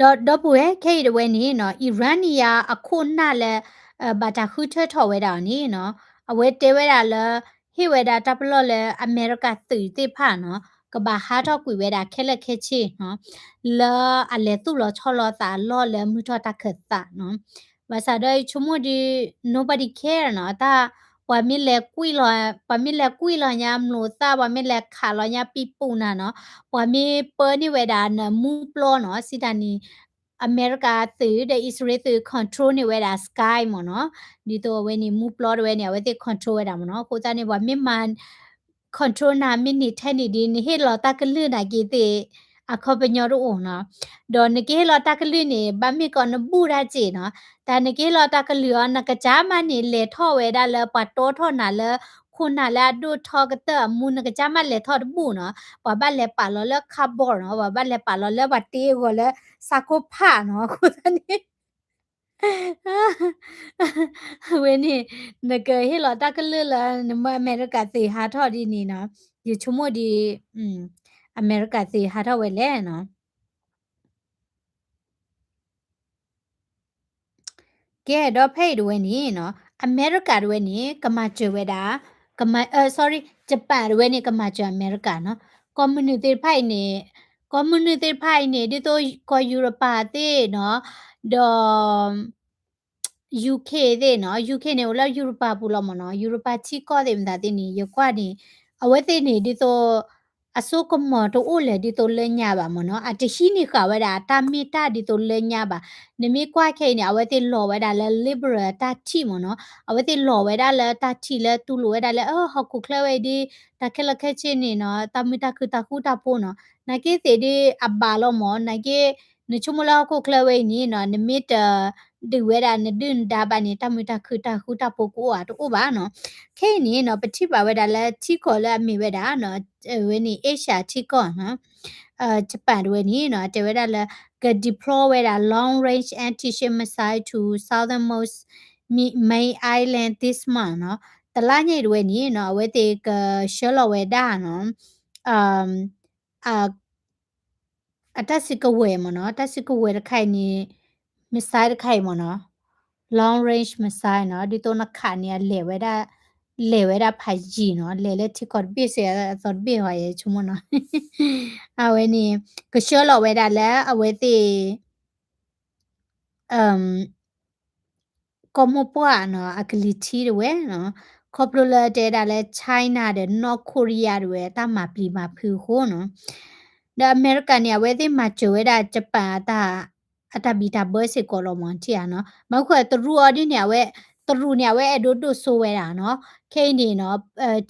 ဒေါ်ပွေခဲရဝဲနေနော်အီရန်နီယာအခုနာလဲဘာတာခုထထော့ဝဲတာနေနော်အဝဲတဲဝဲတာလဲဟိဝဲတာတပလော့လဲအမေရိကတူတိဖာနော်ကဘာဟာတော့ကွေဝဲတာခဲလက်ခဲချေနော်လာအလဲသူ့လောချောလောတာလော့လဲမှုထောတာခက်တာနော်ဘာသာတော့ချုံမဒီ nobody care နော်တာပမီလဲကွီလောပမီလဲကွီလောညာမလို့တာပမီလဲခါလောညာပြပူနာနော်ပမီပနိဝဲတာနမူပလောနော်စီတနီအမေရိကသူတဲ့ Israel သူ control နေဝဲတာ sky မနော်ဒီတော့ဝဲနေ move plot ဝဲနေဝဲတဲ့ control ဝဲတာမနော်ကိုသားနေဘာမြန်မာ control နာမိနစ်ထဲနေဒီနေဟေလောတာကလူနာကြီးတဲ့အခုပညောရဦးနော်ဒေါ်နကေလောတာကလူနေဘာမီကောနဘူရာจีနော်ဒါနကေလောတာကလူနကကြမနေလေထောဝဲတာလပတ်တောထောနာလခုနာလာဒုထောကတမူနကကြမလေထောတဘူနော်ဘာဘလဲပါလောလခါဘောနော်ဘာဘလဲပါလောလဘတေကိုလစာကိုဖာနော်ခုတနေဝင်းနေနကဟေလောတာကလူလာနမအမေရိကတေဟာထောဒီနေနော်ဒီချုံမဒီအမေရိကတေဟာထောဝဲလဲနော်ကဲတော့ဖိတ်တွေနေနော်အမေရိကတွေနေကမကျွေတာကမsorry ဂျပန်တွေနေကမကျွအမေရိကနော် community ဖိုက်နေ community ဖိုက်နေဒီတော့ကိုယူရိုပါတေနော်ဒေါ် UK တဲ့နော် UK နေဝလာယူရိုပါပူလောမနော်ယူရိုပါချီကောတဲ့မဒါတဲ့နေရကွာနေအဝဲတဲ့နေဒီတော့အစုကမတော့အိုလေဒီတော့လဲညာပါမနော်အတရှိနေခဝဲတာတာမီတာဒီတော့လဲညာပါနမီကွာခဲနေအဝဲတဲ့လော်ဝဲတာလဲ liberal တာချီမနော်အဝဲတဲ့လော်ဝဲတာလဲတာချီလဲတူလိုဝဲတာလဲဟောကုခလဲဝဲဒီတာခဲလက်ခဲချင်းနေနော်တာမီတာခုတာခုတာပို့နော်နကေတဲ့ဒီအဘာလောမောနကေနချုမလာကုခလဲဝဲနေနော်နမီတာဒီဝဲတာနဒွန်းဒါပါနေတာမီတာခုတာခုတာပို့ကိုอ่ะတူပါနော်ခဲနေနော်ပတိပါဝဲတာလဲချီခေါ်လဲအမိဝဲတာနော်ဝဲနေအေရှာချီကောနော်ဂျပန်တွေနေနော်တဲဝဲတာလဲက deploy ဝဲတာ long range anti-ship missile to southernmost main island this month နော်တလားညိတွေနေနော်ဝဲတေကရှောလဝဲတာနော်အတက်စကဝဲမနော်တက်စကဝဲတခိုင်နေ missile တခိုင်မနော် long range missile နော်ဒီတော့နခါနေလေဝဲတာဖိုင်ကြီးနော်လေလေတိကော့ဘစ်ရသောဘေဟွာရဲ့ချုံမနော်အဝဲနေကရှောလဝဲတာလဲအဝဲတေအမ်ကောမပွားနော်အကလီတီတွေနော်ကော်ပိုလာတဲတာလဲ China တဲ့ North Korea တွေတာမပလီမဖူခိုးနော်ဒါအမေရိကန်เนี่ยเวทีมาจวยdaญี่ปุ่นตาอัตบิตาเบอร์สิโกโลมอนที่อ่ะเนาะมะขวตรูอดิเนี่ยเวตรูเนี่ยเวอโดโดโซเวดาเนาะเคนี่เนาะ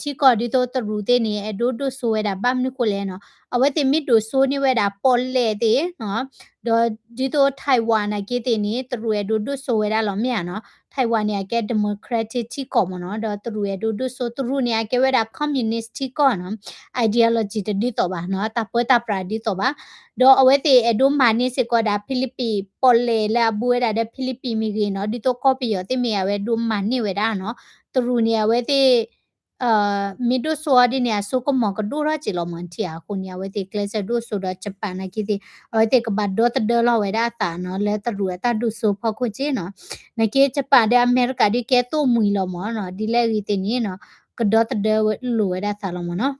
ที่ก็ดิโตตรูเตนี่อโดโดโซเวดาบัมนี่ကိုလဲเนาะအဝဲတင်မီတိုဆိုးနေဝဲတာပေါ်လေတဲ့နော်ဒေါ်ဒီတိုထိုင်ဝမ်နာကေတင်နေတရူရဲ့ဒိုဒိုဆိုဝဲတာလောမြန်နော်ထိုင်ဝမ်เนี่ยแกดโมแครติกที่ก่อมเนาะดอตรูရဲ့ဒိုဒိုဆိုတရူเนี่ยแกဝဲတာคอมมิวนิสต์ที่ก่อเนาะ ideology တဒီတော့ပါနော်တပွဲတာပရာဒီတော့ပါဒေါ်အဝဲတေအဒိုမာနီစကောဒါဖိလိပီပေါ်လေလာဘူဝဲတာတဲ့ဖိလိပီမီကြီးနော်ဒီတော့ကောပီရတိမေရဝဲဒိုမာနီဝဲတာနော်တရူเนี่ยဝဲတေမီဒိုဆိုအဒီเนี่ยဆိုကမောကဒိုရာချီလောမန်တီယာခုเนี่ยဝဲတေကလစဒိုဆိုတော့ဂျပန်နာကီတီဝဲတေကဘတ်ဒေါ်တဒေါ်လောဝဲတာတာနော်လဲတရူတာဒုဆိုဖောက်ခုချေနော်နကေဂျပန်တဲ့အမေရိကဒီကဲတော့မူလောမနော်ဒီလဲရီတင်နေနော်ကဒေါ်တဒေါ်လိုဝဲတာဆာလောမနော်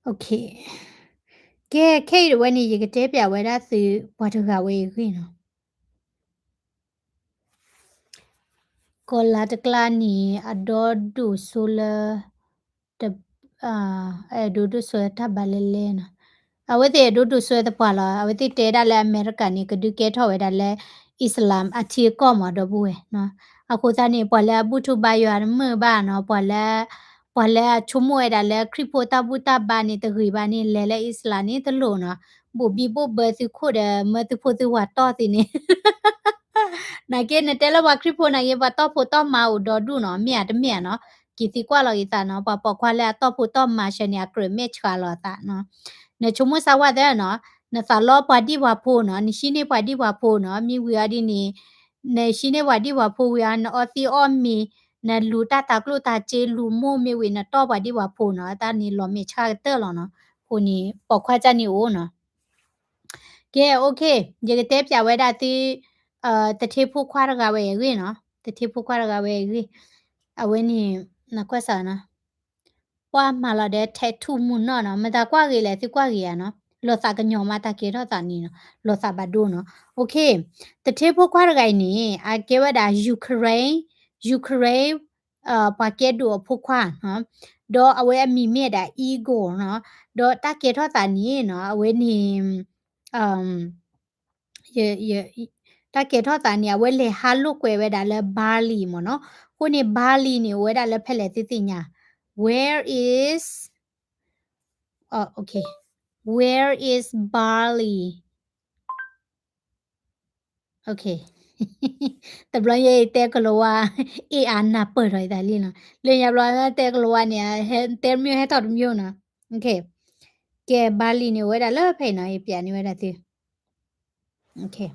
โอเคကဲခဲရဝဲနေရကတဲ့ပြဝဲတာစီဘာတကဝဲခွင်းနော်ကောလာတကလာနီအဒေါ်ဒူဆိုလာတအဲဒူဒူဆိုတာဘလဲလဲနော်အဝဲတဲ့ဒူဒူဆိုတဲ့ပါလာအဝဲတဲ့တဲတာလဲအမေရိကန်နီကဒူကဲထော်ဝဲတာလဲအစ္စလာမ်အချီကောမတော့ဘူးနော်အခုသားနေပေါ်လဲဘူထုဘယရမဘာနော်ပေါ်လဲချုံမွေတာလဲခရစ်ပိုတာဘူတာဘာနေတဂီဘာနေလဲလဲအစ္စလာမ်နေတလို့နော် บุบีบุเบอร์สิโคเดมาตุโพตุว่าต่อสินี่นาเกนเตลว่าคริปโพนาเยว่าต่อโพต่อมาอุดอดูเนาะเมียตะเมียเนาะกิติกว่าเราอีตาเนาะปอปอควาแลต่อโพต่อมาชะเนี่ยกรเมชคาลอตาเนาะเนชมุสาวะเดเนาะนสาลอปาดิวาโพเนาะนิชิเนปาดิวาโพเนาะมีเวียดินี่เนชิเนวาดิวาโพเวียนออติออมีนะลูตาตากลูตาเจลูโมเมเวนะต่อปาดิวาโพเนาะตานี่ลอเมชาเตอร์ลอเนาะผู้นี้ปอควาจานี่โอเนาะကဲโอเคရေကတဲ့ပြဝဲတာတီတတိဖို့ခွာရကဝဲရီနော်တတိဖို့ခွာရကဝဲရီအဝဲနေနကွက်စာနော်ပွားမာလာတဲ့ထဲထူမှုနော်နော်မတာကွာကြီးလဲစီကွာကြီးရနော်လောစာကညောမတာကေတော့တာနီနော်လောစာဘဒိုနော်โอเคတတိဖို့ခွာရကိုင်နေအကေဝဒါယူကရိန်းပါကက်ဒိုဖို့ခွာနော်တော့အဝဲအမီမြဲတာ ego နော်တော့တာကေတော့တာနီနော်အဝဲနေye ta ke tho ta ni we le ha lu kwe we da le barley mo no ko ni barley ni we da le phet le ti ti nya where is okay where is barley okay တဘလရဲ့တဲကလောဝအေအာနာပရရလေးနော်လေရဘလတဲကလောဝနေတဲမျိုးဟဲ့တော်မျိုးနော် okay ကဲဘာလီနေဝဲတာလဲဖိနော်ပြန်နေဝဲတာတီ okay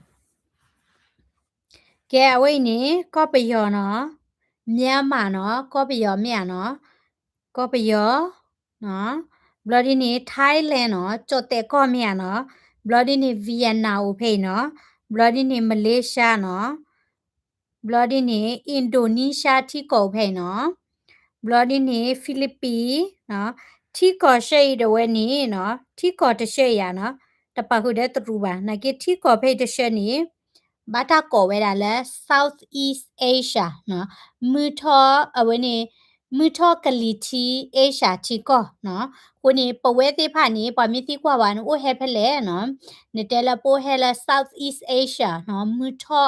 ကဲအဝိနေကောပယောနော်မြန်မာနော်ကောပယောမြနော်ကောပယောနော်ဘလော်ဒီနေ Thailand နော်ကြော်တဲ့ကောမြနော်ဘလော်ဒီနေ Vietnam ကိုဖိနော်ဘလော်ဒီနေ Malaysia နော်ဘလော်ဒီနေ Indonesia ထိကိုဖိနော်ဘလော်ဒီနေ Philippines နော်ထိကိုရှိတဝဲနေနော်ထိကိုတရှိရနော်တပခုတဲ့တူပါနကေထိကိုဖိတရှိနေဘာတာကိုဝဲတာလဲ Southeast Asia နော်မူထောအဝနေမူထောကလီတီ Asia ချီကောနော်ကိုနေပဝဲသေးဖာနေပမီတိကွာပါနော်အိုဟဲဖလဲနော်နေတယ်လပိုဟဲလာ Southeast Asia နော်မူထော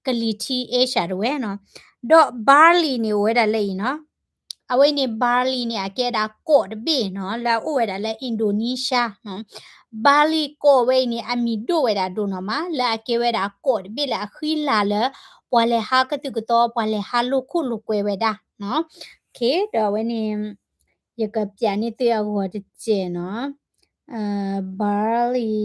ကလီတီ Asia တော့ဝဲနော်တော့ barley နေဝဲတာလေနော်အဝိနေ barley နေအကဲတာကော့တပိနော်လာအိုဝဲတာလဲ Indonesia နော်barley ကိုဝဲနေအမီဒိုဝဲတာဒိုနော်မလာအကဲဝဲတာကော့တပိလာခီလာလဲပွာလေဟာကတုကတော့ပွာလေဟာလုခုလုကွဲဝဲတာနော်โอเคတော့ဝဲနေရကပြန်နေတဲ့ဟောတကျနော်barley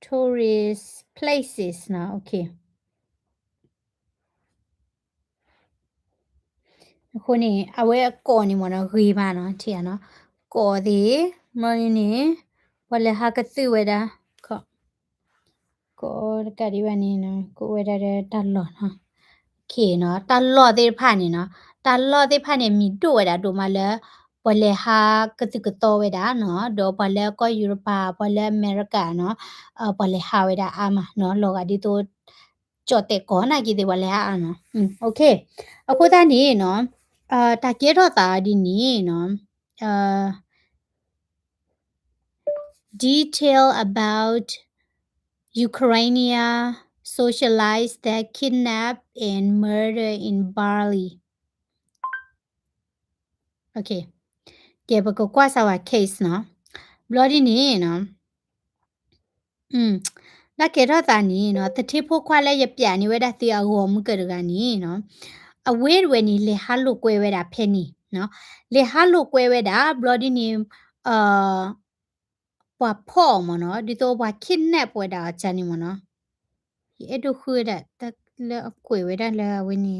tourist places နော် okay ခုနေအဝဲကော်နေမနော်ဂေးပါနော်ထီရနော်ကော်ဒီမရင်းနေဘလဟာကတူဝဲတာခောကောကဒီဝနေနော်ကိုဝဲတာတလောနော်ခေနော်တလောသေးဖာနေနော်တလောသေးဖာနေမီတို့ဝဲတာတို့မလဲဘလဟာကတိကတော့ဝဲတာနော်ဒေါ်ဘလကောယူရိုပါဘလအမေရိကနော်ဘလဟာဝဲတာအာမနော်လောကဒီတို့ကြော်တဲ့ကောနာကြီးတွေဘလဟာနော်โอเคအခုတန်းနေနော်တာကေတော့တာဒီနီနော်detail about Ukrainian socialites that kidnap and murder in Bali okay ကဲဘကောကွာစာဝ case နော် bloody နေနော်ဒါကေတော့တာနီနော်တတိဖို့ခွာလဲရပြန်နေဝဲတာတီအဟောမှုကရကနီနော်အဝဲဝဲနီလေဟာလို့ကွဲဝဲတာဖဲနီနော်လေဟာလို့ကွဲဝဲတာ bloody နေပွားဖော်မနော်ဒီတော့ပွား kidnap ဝဲတာချာနီမနော်အဲ့တို့ခွေးတာတက်လဲအကွေဝဲတာလဲဝဲနီ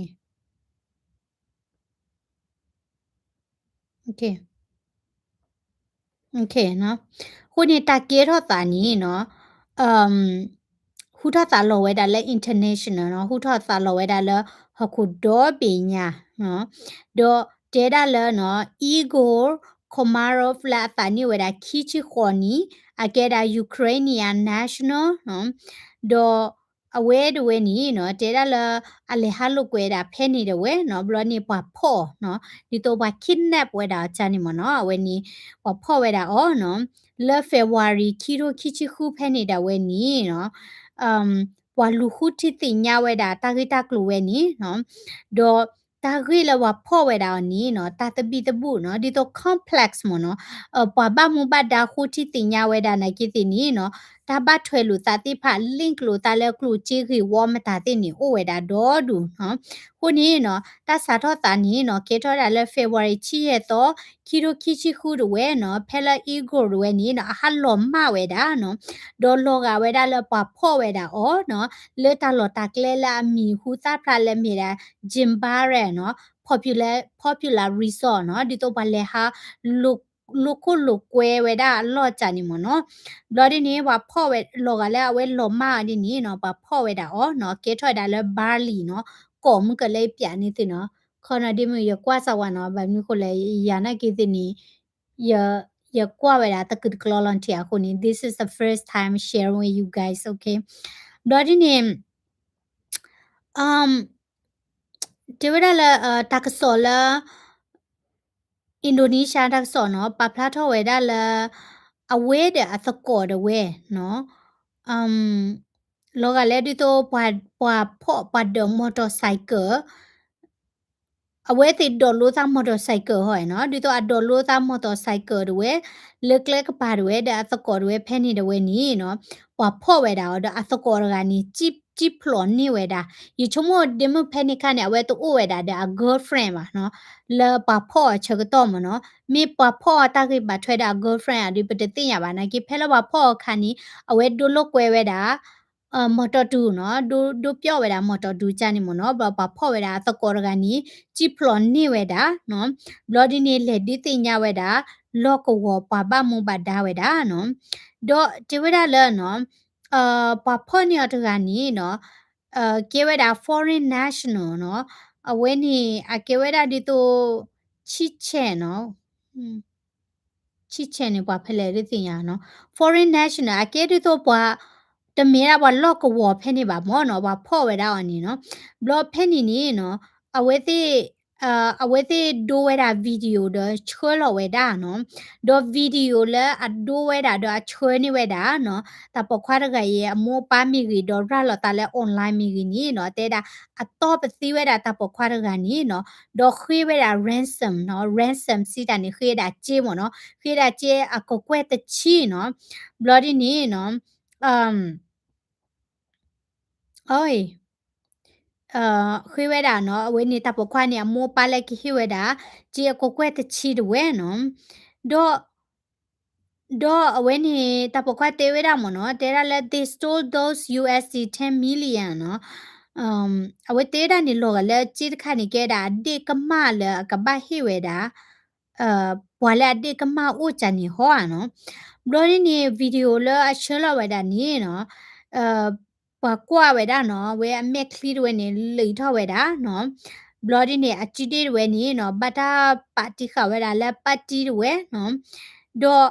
okay okay နော်ခုနေတာကေတော့တာနီနော်ဟူထတာလောဝဲတာလဲ international နော်ဟူထတာလောဝဲတာလဲဟခုဒေါ်ပညာနော်ဒေါ်တဲတာလဲနော် Igor Komarov လာတာနီဝဲတာခီချီခေါ်နီအကဲတာ Ukrainian national နော်ဒေါ်အဝဲတဝဲနီနော်တဲတာလဲအလေဟာလုကွဲတာဖဲနေတယ်ဝဲနော်ဘလောနေပွားဖော်နော်ဒီတော့ပွား kidnap ဝဲတာချာနေမနော်အဝဲနီပွားဖော်ဝဲတာအော်နော်လဲဖေဗဝါရီခီရိုခီချီခုဖဲနေတာဝဲနီနော်ပွာလူခုတီတင်ညာဝဲတာတာဂီတာကလူဝဲနီနော်ဒေါ် ta ghi la wa pho we da ni no ta ta bi ta bu no di to complex mo no pa ba mu ba da khu ti tin nya we da na ki ti ni no ta ba thwe lu ta ti pha link lu ta le klu chi ghi wo ma ta ti ni o we da do du no khu ni no ta sa tho ta ni no ke tho da le February chi ye to ki ro ki chi khu du we no phela ego du we ni no ha lo ma we da no do lo ga we da le pa pho we da o no le ta lo ta kle la mi hu ta phla le mi da Jimbare เนาะ popular resort เนาะဒီတော့ဘာလဲဟာလူခုလူကွဲဝဲတာလော့ချာနေမနော်လော်ဒီနေဘာဖော့ဝဲလော်ကလည်းအဝဲလော်မာဒီနေနော်ဘာဖော့ဝဲတာအော်နော်ကေထွက်တာလဲဘာလီနော်ကောမကလေးပြန်နေတယ်နော်ခေါနဒီမရကွာစဝါနော်ဘာမျိုးကိုလေယာနာကေတင်နီရရကွာဝဲတာတကကလော်လန်တီအခုနေ this is the first time sharing with you guys okay လော်ဒီနေ um ဒီဝရလာတကဆောလာအင်ဒိုနီးရှားတကဆောနော်ပပလာထောဝဲဒါလာအဝဲတဲ့အသကော်တဝဲနော်အမ်လောကလည်းဒီတော့ပွာဖော့ပတ်ဒမော်တော်ဆိုင်ကယ်အဝဲတိဒေါ်လို့သားမော်တော်ဆိုင်ကယ်ဟောနော်ဒီတော့အဒေါ်လို့သားမော်တော်ဆိုင်ကယ်တွေလက်လက်ကပါတွေတဲ့အသကော်တွေဖဲနေတွေနီနော်ပွာဖော့ဝဲတာတော့အသကော်ကနီជីဖလော်နေဝဲတာယချုံမဒမဖဲနေခနဲ့အဝဲတူဝဲတာတဲ့ girlfriend ပါနော်လဲပွာဖော့ချက်တော့မနော်မိပွာဖော့တာကိပါထွဲတာ girlfriend အဒီပတတင်ရပါနာကိဖဲလပွာဖော့ခါနီအဝဲဒုလို့ကွဲဝဲတာမော်တော်တူနော်ဒူပြော့ဝဲတာမော်တော်တူချာနေမနော်ဘာဖော့ဝဲတာသကောရကနီជីဖလော်နေဝဲတာနော်ဘလော်ဒီနေလက်ဒီတင်ညာဝဲတာလော့ကဝပါပမူပါဒါဝဲတာနော်ဒေါ်ဒီဝဲတာလဲနော်ဘာဖော့နေရတကနီနော်ကေဝဲတာ foreign national နော်အဝဲနေအကေဝဲတာဒီတိုချစ်ချဲနော်ချစ်ချဲနေပါဖလဲရတင်ရနော် foreign national အကေဒီတိုပွားတမီရာဘလော့ကဝဖဲနေပါမောနော်ဘာဖော့ဝဲတာအနေနော်ဘလော့ဖဲနေနေနော်အဝဲတိအဝဲတိဒိုဝဲတာဗီဒီယိုတော့ချွဲလော်ဝဲတာနော်ဒေါ်ဗီဒီယိုလဲအဒိုဝဲတာတော့ချွဲနေဝဲတာနော်တပခွာရကရဲ့အမောပါမီကြီးတော့ရလော်တာလဲ online မီကြီးနီနော်တဲတာအတော့ပစီဝဲတာတပခွာရကနီနော်ဒေါ်ခွေးဝဲတာ ransom နော် ransom စီတာနေခွေးတာကြေးမနော်ခွေးတာကြေးအကောကွဲတချီနော် bloody နီနော်အိုးခွေးဝဲတာနော်အဝဲနေတာပခွားနေအမောပါလက်ခိဝဲတာကြေကိုကွဲတချီတဝဲနော်တော့အဝဲနေတာပခွားတေဝဲတာမနော်တဲရလက် they stole those USD 10 million နော်အဝဲတေးတာနေလောကလည်းကြေတခါနေကဲတာဒီကမလည်းကပဟိဝဲတာဘွာလက်ဒီကမအိုချန်နေဟောอ่ะနော်ဘလို့နေဗီဒီယိုလအချလဝဲတာနေနော်ပကွာဝဲတာနော်ဝဲအမက်ခလီဝဲနေလေထောက်ဝဲတာနော်ဘလော်ဒီနေအချီတေဝဲနေနော်ဘတာပါတီခဝဲတာလက်ပါတီဝဲနော်တော့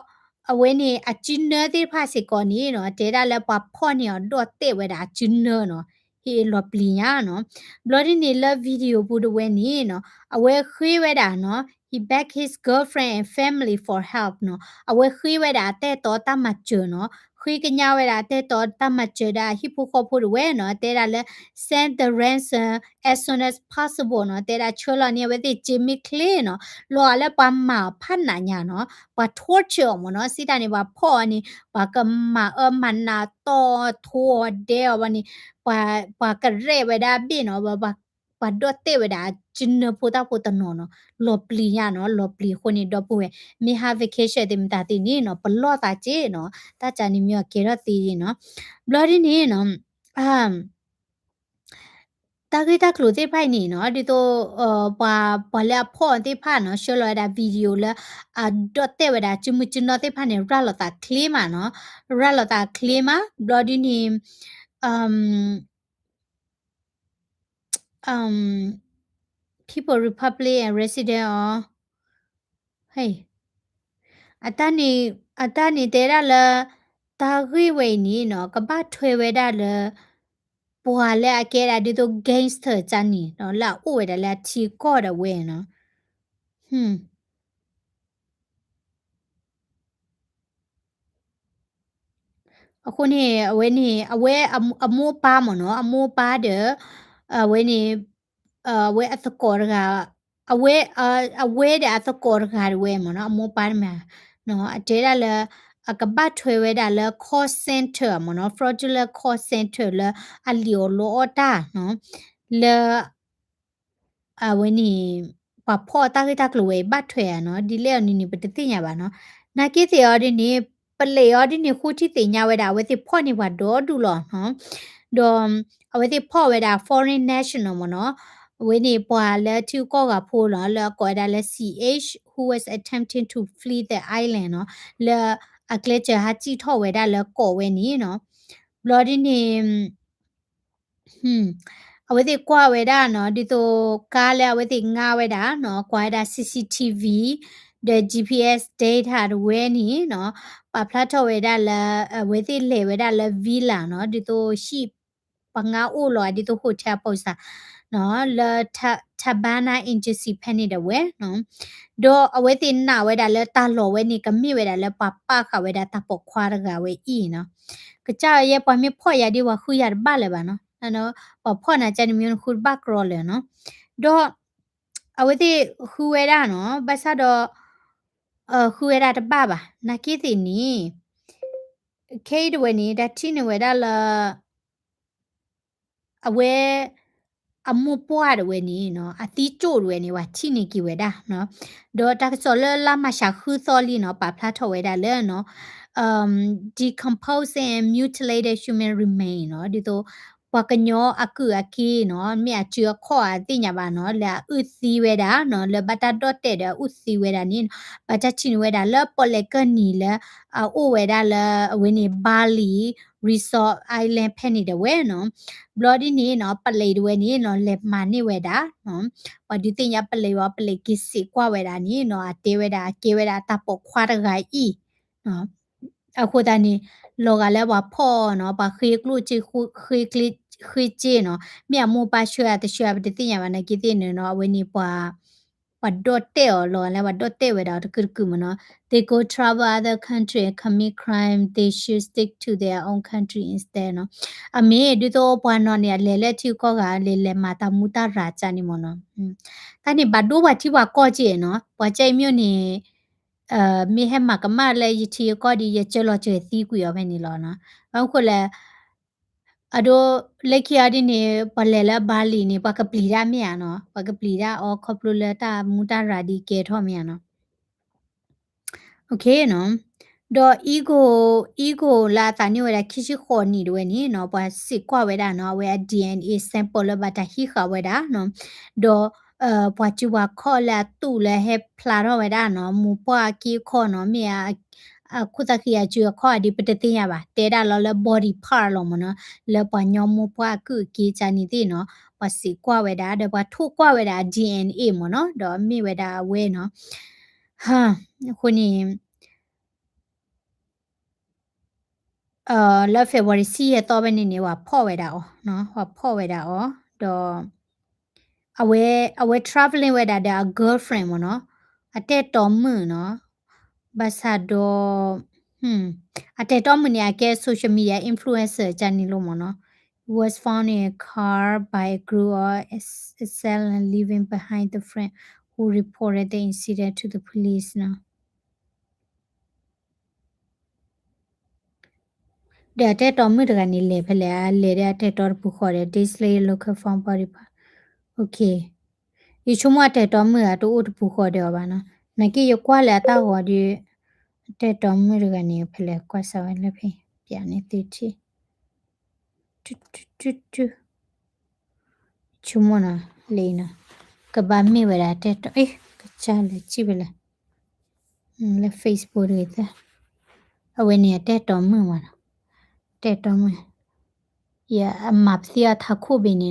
အဝဲနေအချီနေတိဖာစေကောနေနော်တဲတာလက်ပဖော့နေတော့တေဝဲတာချီနေနော်ဟေလော်ပလီယာနော်ဘလော်ဒီနေလက်ဗီဒီယိုပူတဝဲနေနော်အဝဲခွေးဝဲတာနော် he begged his girlfriend and family for help နော်အဝဲခွေးဝဲတာတဲ့တော့တမချွနော်ခွေးကညာဝဲတာတဲ့တော့တမချတာဟိဖိုခိုဖိုဝဲနော်တဲ့တာလဲ send the ransom as soon as possible နော်တဲ့တာချောလနေဝဲတဲ့ Jimmy Clay နော်လော်လဲပမာဖတ်နာညာနော်ဘာ torture မနော်စီတာနေဘာဖော်နေဘာကမာမန်နာတော့ထိုးတဲ့ဝနီဘာကရဲဝဲတာပြီနော်ဘာဒတ်တဲ့ဝဲတာဂျင်းနပိုတာနော်လော်ပလီယာနော်လော်ပလီခုနေတော့ပွေမေဟာ vacation တင်တာတင်နေနော်ဘလော့တာကျေနော်တာချာနေမြောကေရတီနော်ဘလော်ဒီနေနော်တာဂီတာကလိုတိဖိုင်နေနော်ဒီတော့ဘာလဲဖော့တိဖာနော်ရှော်လာတာဗီဒီယိုလဲဒတ်တဲ့ဝဒါချမှုချနော်တိဖာနေရလာတာကလီမာနော်ရလာတာကလီမာဘလော်ဒီနေအမ်အမ် people republic and resident or hey အတနေတဲရလာတာဂိဝေနီနော်ကပတ်ထွေဝဲဒါလပွာလဲအကဲတာဒီတော့ gangster ချန်နီနော်လာဥဝဲဒါလာချီကော့ဒဝဲနော်အခုနေအဝဲနေအဝဲအမိုးပါမနော်အမိုးပါတဲ့အဝဲနေ we at the corga away the at the corga we mo no mo par ma no atera la akabat thwe we da la call center mo no fraudulent call center la alio lo ota no la weni pa pho ta ki ta klo we bat thwe ya no di le ni ni pati nya ba no na ki te odi ni ple odi ni khu ti te nya we da we ti pho ni ba do du lo no do we ti pho we da foreign national mo no we ni pwa le tu ko ga pho lo le ko da le ch who was attempting to flee the island no le akle che ha chi tho we da le ko we ni no bloody niအဝတိကွာဝဲတာနော်ဒီတော့ကားလေအဝတိငါဝဲတာနော်ကွာတာ CCTV the GPS data ဝဲနီနော်ပဖလာထော်ဝဲတာလာအဝတိလေဝဲတာလာ villa နော်ဒီတော့ရှိပငါအိုလောဒီတော့ဟိုတယ်ပို့စာနော်လာထဘာနာအင်ဂျစီဖဲနေတယ်ဝဲနော်ဒေါ်အဝတိနာဝဲတာလာတာလောဝဲနီကမိဝဲတာလာပပခဝဲတာတပခွာရကဝဲဤနော်ကကြရဲ့ပမေဖော့ရဒီဝခူရဘာလေပါနော်နော်ဖော့နာချန်မြွန်ခုဘတ်ရောလေနော်ဒေါ်အဝတိခူဝဲတာနော်ဘဆာတော့ခူဝဲတာတပပါနာကိတိနီခေဒဝဲနီဒါတိနဝဲတာလာအဝဲအမှုပွားရဝဲနီနော်အတိကျို့ရဝဲနီဝါချိနေကီဝဲတာနော်ဒေါ်တာဆောလလာမရှာခူသောလီနော်ပါဖလာထော်ဝဲတာလဲနော် decomposing and mutilated human remain နော်ဒီတော့ပကညောအကူအကီနော်မြအချေခေါ်အတိညာပါနော်လာဥစီဝဲတာနော်လဘတာတော့တဲ့တဲ့ဥစီဝဲတာနင်းဘတာချင်းဝဲတာလပေါ်လကနီလအိုဝဲတာလဝင်းနေဘာလီ resort island ဖဲနေတယ်ဝဲနော် bloody နေနော်ပလေတွေနေနော်လက်မနေဝဲတာနော်ပဒီတင်ရပလေဝပလေကိစီကွာဝဲတာနေနော်အတေဝဲတာကေဝဲတာတပခွာရဂိုင်ဤနော်အခုတန်းနေလောကလည်းဘာဖော်နော်ဘာခေကလူချီခေကလီခေချီနော်မြမပါရွှဲတရွှဲပတိညာမနကိတိနော်ဝင်းနေပွားpaddotte lo la paddotte weda to kurkumano they go travel other country commit crime they should stick to their own country instead no ame du to pano ne le thi ko ga le mata muta ra cha ni mo no ta ni baddo ba thi wa ko ji no pa chai myo ni mi he ma kama le yi thi ko di ye chelo che ti ku yo phe ni lo no ba ko le အဒိုလက်ခရဒီနေပလဲလာဘာလီနေပကပလီရာမြန်နော်ပကပလီရာအော်ခပလူလတာမူတာရာဒီကေထောမြန်နော်โอเคနော်ဒေါ်egoလာတာညိုရခိရှိခေါ်နေတယ်နီနော်ပွားစစ်ကွာဝဲတာနော်ဝဲ DNA sample လဘတာဟိခဝဲတာနော်ဒေါ်ပွားချူဝါခေါ်လာတူလဲဟက်ဖလာတော့ဝဲတာနော်မူပွားကီခေါ်နော်မြေအခုတခိယချူခေါ်ဒီပတတိယပါတဲတာလောလ body part လောမနော်လပွားညောမူပွားကုကီချာနီတိနော်ပွားစစ်ကွာဝဲတာဒေါ်ပွားထုတ်ကွာဝဲတာ DNA မနော်ဒေါ်မြေဝဲတာဝဲနော်ဟာခုနီလ February စီရတော့ဘယ်နေနေဝဖော့ဝဲတာอ๋อနော်ဟောဖော့ဝဲတာอ๋อတော့အဝဲ traveling ဝဲတာဒါ girlfriend မနော်အတက်တော်မှုနော်ဘာသာတော့အတက်တော်မှုနေကဲ social media influencer ဂျန်နီလို့မနော် was found in a car by a group of assailant leaving behind the friend who reported the incident to the police nowတဲ့တော်မှုတကနေလေဖလဲလေတဲ့တော်ပူခေါ်တဲ့ display local form body pa okay ဒီချုံမတဲ့တော်မှုအတူပူခေါ်တယ်ပါနော်နကီရကွာလာတာဟောဒီတဲ့တော်မှုတကနေဖလဲကွာဆဝဲလက်ဖေးပြန်နေတိချီတူချုံမနာလေနာကဘာမီဝရတဲ့တော်အေးကချာလေကြည့်ပလဲလေ Facebook တွေတဲ့အဝဲနေတဲ့တော်မှုမှာတဲ့တော်မှုရအမပ်စီယာထခုဘင်းနေ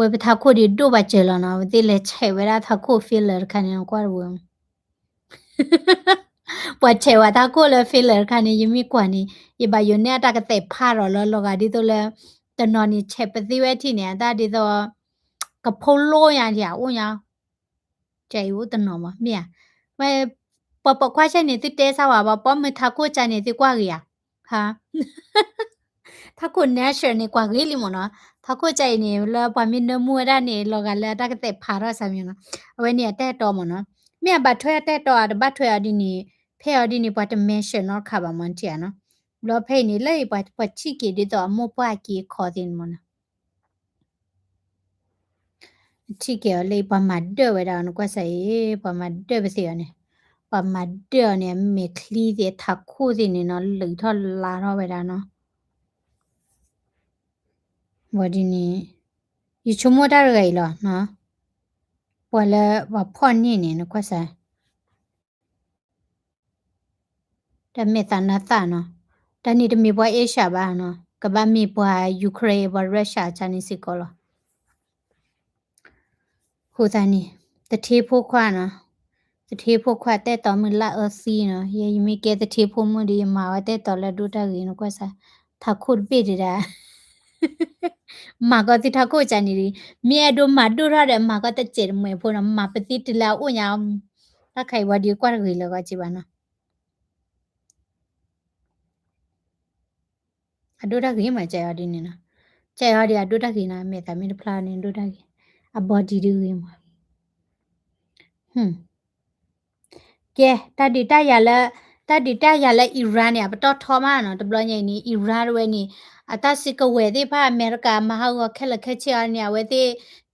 ဝယ်ပထခုဒီဒိုဘချေလနာဝတိလေချေဝရထခုဖီလ်ခန်နကွာဝမ်ပဝချေဝတာကိုလေဖီလ်ခန်ယမီကွာနီယဘယနေတာကတဲ့ဖာရောလောကဒီတော့လေတနော်နီချေပတိဝဲတီနေတာဒီတော့ကဖိုးလို့ရကြဦးညာကျဲဦးတနော်မမြဝဲပခွားချက်နေတိတဲစားပါပမထခုချနေတိကွာကြီးဟာ ถ้าคุณ nature นี่กว่ากิลิมเนาะถ้าคุณใจนี่แล้วปามินมัวดานี่ลอกะละตะกะเตพาราซามิเนาะเอาไว้เนี่ยแต้ตอมเนาะเมียบัดถวยแต้ตออะบัดถวยอะดินี่เพ่อดินี่ปะตะ mention เนาะค่ะบามันเตียเนาะแล้วเพ่นี่เลยปะชิกิดิตอโมปะกีขอดินมเนาะชิเกอเลยปะมาเดอเวดาเนาะกว่าใส่ปะมาเดอไปเสียเนี่ยปะมาเดอเนี่ยเมคลีเดทักคู่ดินี่เนาะหรือทอลาเนาะเวดาเนาะวอดินี่ยูชโมดาเรยเหรอเนาะปะละว่าพ่อนี่เนี่ยเนาะกว่าใส่แต่เมตานาตาเนาะแต่นี่จะมีบ่เอเชียบ้าเนาะก็บ่มีบ่ยูเครนบ่รัสเซียจานี่สิก็ลอฮู้ตานี่ตะเทพวกควาเนาะตะเทพวกควาแต่ตอมือละออซีเนาะยมีเกตะเทพวมือดีมาว่าแต่ตอละดูตากีเนาะกว่าซะถ้าคุดเปดิดามาก็ติถ้าคุจานี่ดิเมียดูมาดูระเดมาก็ตะเจ็ดมวยพนะมาปฏิติลาอุญามถ้าใครว่าดีกว่ากีแล้วก็จิบานะอะดูตากีมาใจอดีนี่นะใจอดีอะดูตากีนะเมตามีพลานี่ดูตากีอะบอดีดูกีมาကဲတတ်ဒီတက်ရလက်တက်ဒီတက်ရလက်အီရန်เนี่ยปตอทอมาเนาะตบลอใหญ่นี่အီရန်เวนี่အတစစ်ကဝဲတိဖာအမေရိကမဟာဝခက်လက်ခက်ချာเนี่ยเวတိ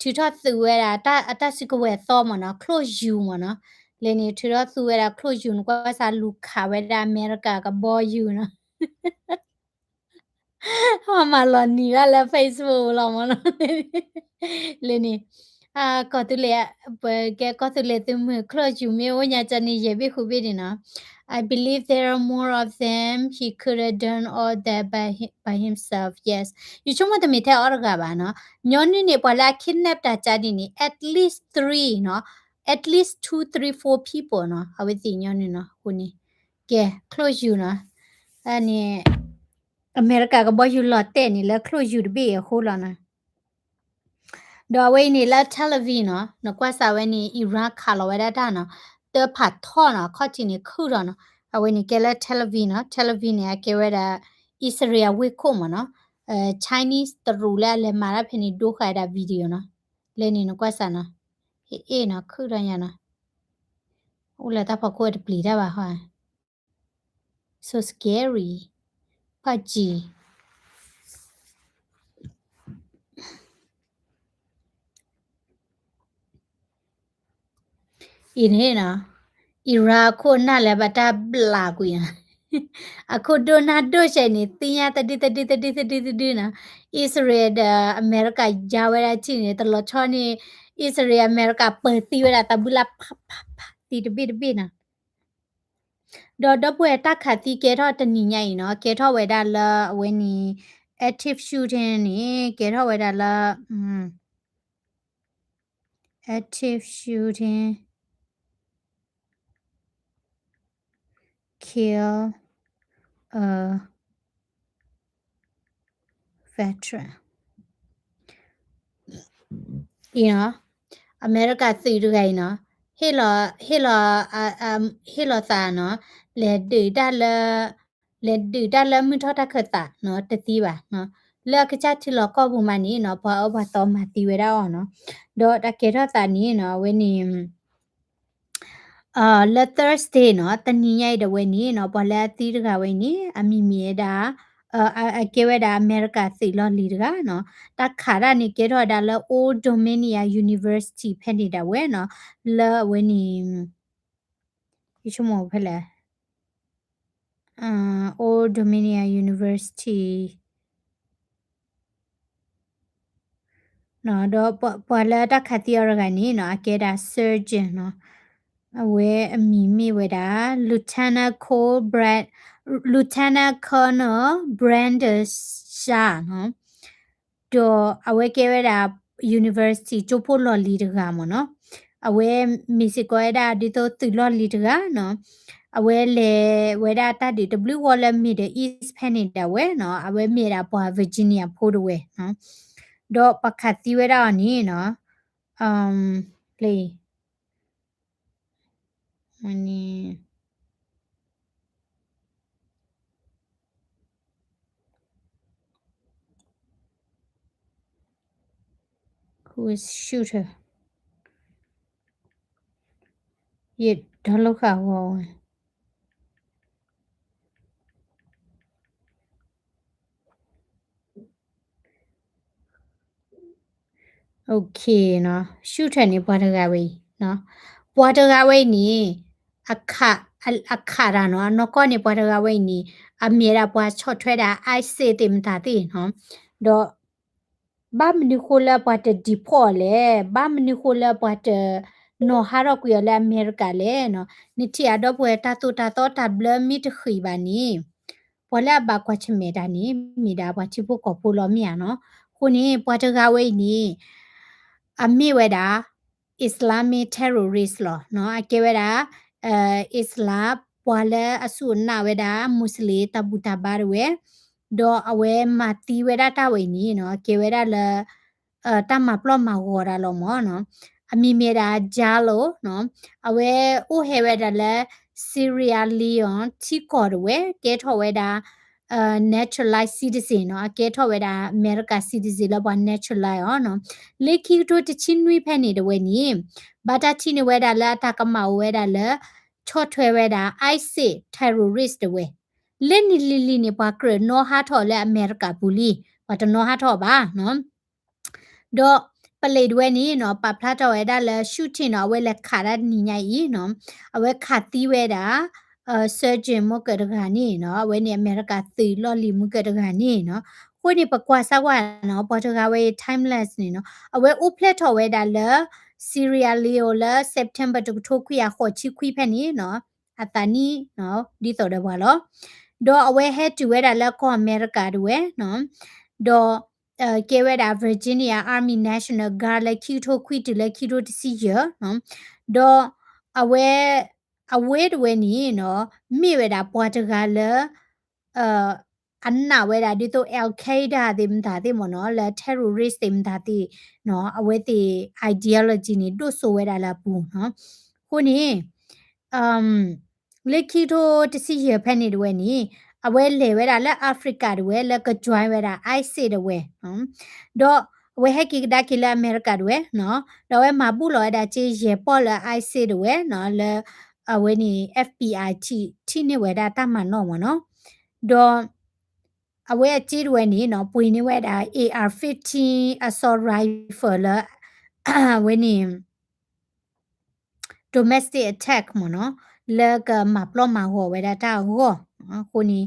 ထူထသူဝဲတာအတစစ်ကဝဲသောမနော် close you မနော်လေนี่ထူထသူဝဲတာ close you ကွာစာလူခါဝဲတာအမေရိကကဘော you နော်ဟောမလော်နီကလည်း Facebook လောမနော်လေนี่ก็ตุเลยแกก็ตุเลยตุมือคลอจูเมวญาจันนี่เยบิคูบิดินะ I believe there are more of them. He could have done all that by himself. Yes. You chuma the mite orga ba no. Nyoni ni pala kidnap ta chadi ni at least 3 no. At least 2, 3, 4 people no. Awiti nyoni no. Kuni. Ke close you no. Ani America ka boy you lot te ni la close you be a whole no. ดอเวนี่ละเทเลวีเนาะนกว่าสาเวนี่อิรักคาลอเวดาดาเนาะเตอผัดท่อเนาะข้อที่นี่คือเนาะเอาเวนี่แกละเทเลวีเนาะเทเลวีเนี่ยแกเวดาอิสราเอลวิโคมเนาะChinese ตรูละเลมาราเพนี่ดูขายดาวิดีโอเนาะเลนี่นกว่าสาเนาะเอเนาะคืออะไรเนาะอุลตาพอโคดปลีได้ป่ะฮะ so scary ปัจจี Inhena Irako na lebata blaguya. Ako do na do siya ni tinya tadi na Israel da Amerika Jawara chini talo choni Israel Amerika perti wala tabula pa ti de na. Do pwe ta khati ke tho tani nyai no ke tho we da la we ni active shooting ni ke tho we da la active shooting kill a veteran. You know, America သိတူခိုင်နော်ဟေလာသာနော်လေတူတာလမထတာခတာနော်တတိပါနော်လေကချတိလကောဘူမနီနော်ဘာတော်မတီဝဲတော့နော်ဒေါ်တကေထတာနီနော်ဝင်းနီle Thursday เนาะตะนีใหญ่ดเวนี่เนาะบ่แลตีตะกะเวนี่อมีเมียดาเกเวดาอเมริกาสิลอลีตะกะเนาะตะขาดานี่เกทอดาละ Old Dominion University ဖက်နေတာเวเนาะละเวนี่ยิชโมဖက်လဲOld Dominion University เนาะดบ่แลตะขาติยรกะนี่เนาะเกดา surgeon เนาะအဝဲအမီမိဝဲတာ Lieutenant Colonel Brandon Shaw နော်တော့အဝဲကဲဝဲတာ University ချိုဖိုလော်လီတကမနော်အဝဲမီဆီကိုရတာဒီတော့သူလော်လီတကနော်အဝဲလေဝဲတာတတ်ဒီ W Waller Middle East ဖက်နေတာဝဲနော်အဝဲမြေတာပွာ Virginia ဖိုးတဝဲနော်တော့ပခတ်တီဝဲတာနီနော်လေAni who is shooter ये ढलो का हुआ है okay เนาะ shooter นี่บ่ได้กะเว้ยเนาะบ่ได้กะเว้ยนี่အခရာเนาะနော်ကောนี่บ่ได้กะเว้ยนี่အမြဲတာบ่ချော့ထွဲတာအိုက်စေတင်တာတိเนาะတော့ဘာမနီခိုလာပတ်ဒီဖော်လေဘာမနီခိုလာပတ်နော်ဟာရကွေလာအမေရိကလေနော်နိတီအတော့ပွဲတာတူတာတော့တဘလမီတခိဘာနီပေါ်လာဘာကွာချမေတာနီမိတာဘာချိဖို့ကောပိုလောမီယာနော်ခုနီပွားတကဝိနီအမေဝဲတာအစ္စလာမီတက်ရိုရစ်လောနော်အကေဝဲတာအစ္စလာပွာလာအဆုနာဝဲတာမွတ်စလီတဘူတာဘာဝဲတော့အဝဲမာတီဝဲတာတဝိနီနော်ကေဝဲတာလတမပလော့မာဝေါ်တာလောမောနော်အမီမေတာဂျာလိုနော်အဝဲဥဟဲဝဲတာလဲဆီရီယာလီယွန်တီကော်ဝဲကဲထော်ဝဲတာnaturalized citizen เนาะအကဲထော်ဝဲတာ America citizen လောက်ပါ naturalized နော်လေခီတိုတချင်းနွေဖက်နေတယ်ဝဲနီဘာတာချင်းဝဲတာလာတာကမဝဲတာလဲချော့ထွဲဝဲတာ ISIS terrorist ဝဲလက်နီလီလီနေပါကရနော်ဟာထော်လဲ America ဘူးလီဘာတနော်ဟာထော်ပါနော်တော့ပလေတွဲနီနော်ပပလာတော့ဝဲတာလဲရှူတင်တော့ဝဲလက်ခါရနီညာဤနော်အဝဲခါတီးဝဲတာsurgeon မကရခါနီနော်ဝဲနေအမေရိကသီလော်လီမကရခါနီနော်ခွနေပကွာဆဝါနော်ပေါ်တကဝဲ timeless နီနော်အဝဲဥဖလက်ထော်ဝဲတာလဲစီရီယာလီယိုလဲ September တထိုခွေရခေါ်ချီခွေဖက်နီနော်အတနီနော်ဒီတော်တယ်ဘာလို့တော့အဝဲ head to ဝဲတာလဲကောအမေရိကတွဲနော်တော့ကေဝဲတာ Virginia Army National Guard လဲခီထိုခွီတလဲခီထိုတစီရနော်တော့အဝဲတွဲနီနော်မိဝဲတာပွားတကလဲအန်နာဝဲတာဒီတော့ Al Qaeda တင်တာတိမနော်လဲ terrorist တင်တာတိနော်အဝဲတိ ideology နီတို့ဆိုဝဲတာလာပူနော်ခုနီလေခီထိုတစီရဖက်နေတွဲနီအဝဲလေဝဲတာလက်အာဖရိကတွဲလက်ကကြွိုင်းဝဲတာအိုက်စစ်တွဲနော်တော့ဝဲဟက်ကီဒါကီလာအမေရိကတွဲနော်တော့ဝဲမပူလော်ဒါချေရေပေါ်လအိုက်စစ်တွဲနော်လဲအဝဲနီ FBI တီနေဝဲတာတမန်တော့မနော်တော့အဝဲအကြီးတွဲနီနော်ပွေနေဝဲတာ AR-15 assault rifle လဝဲနီ domestic attack မနော်လကမပလော့မဟောဝဲတာတာဟောခုနီ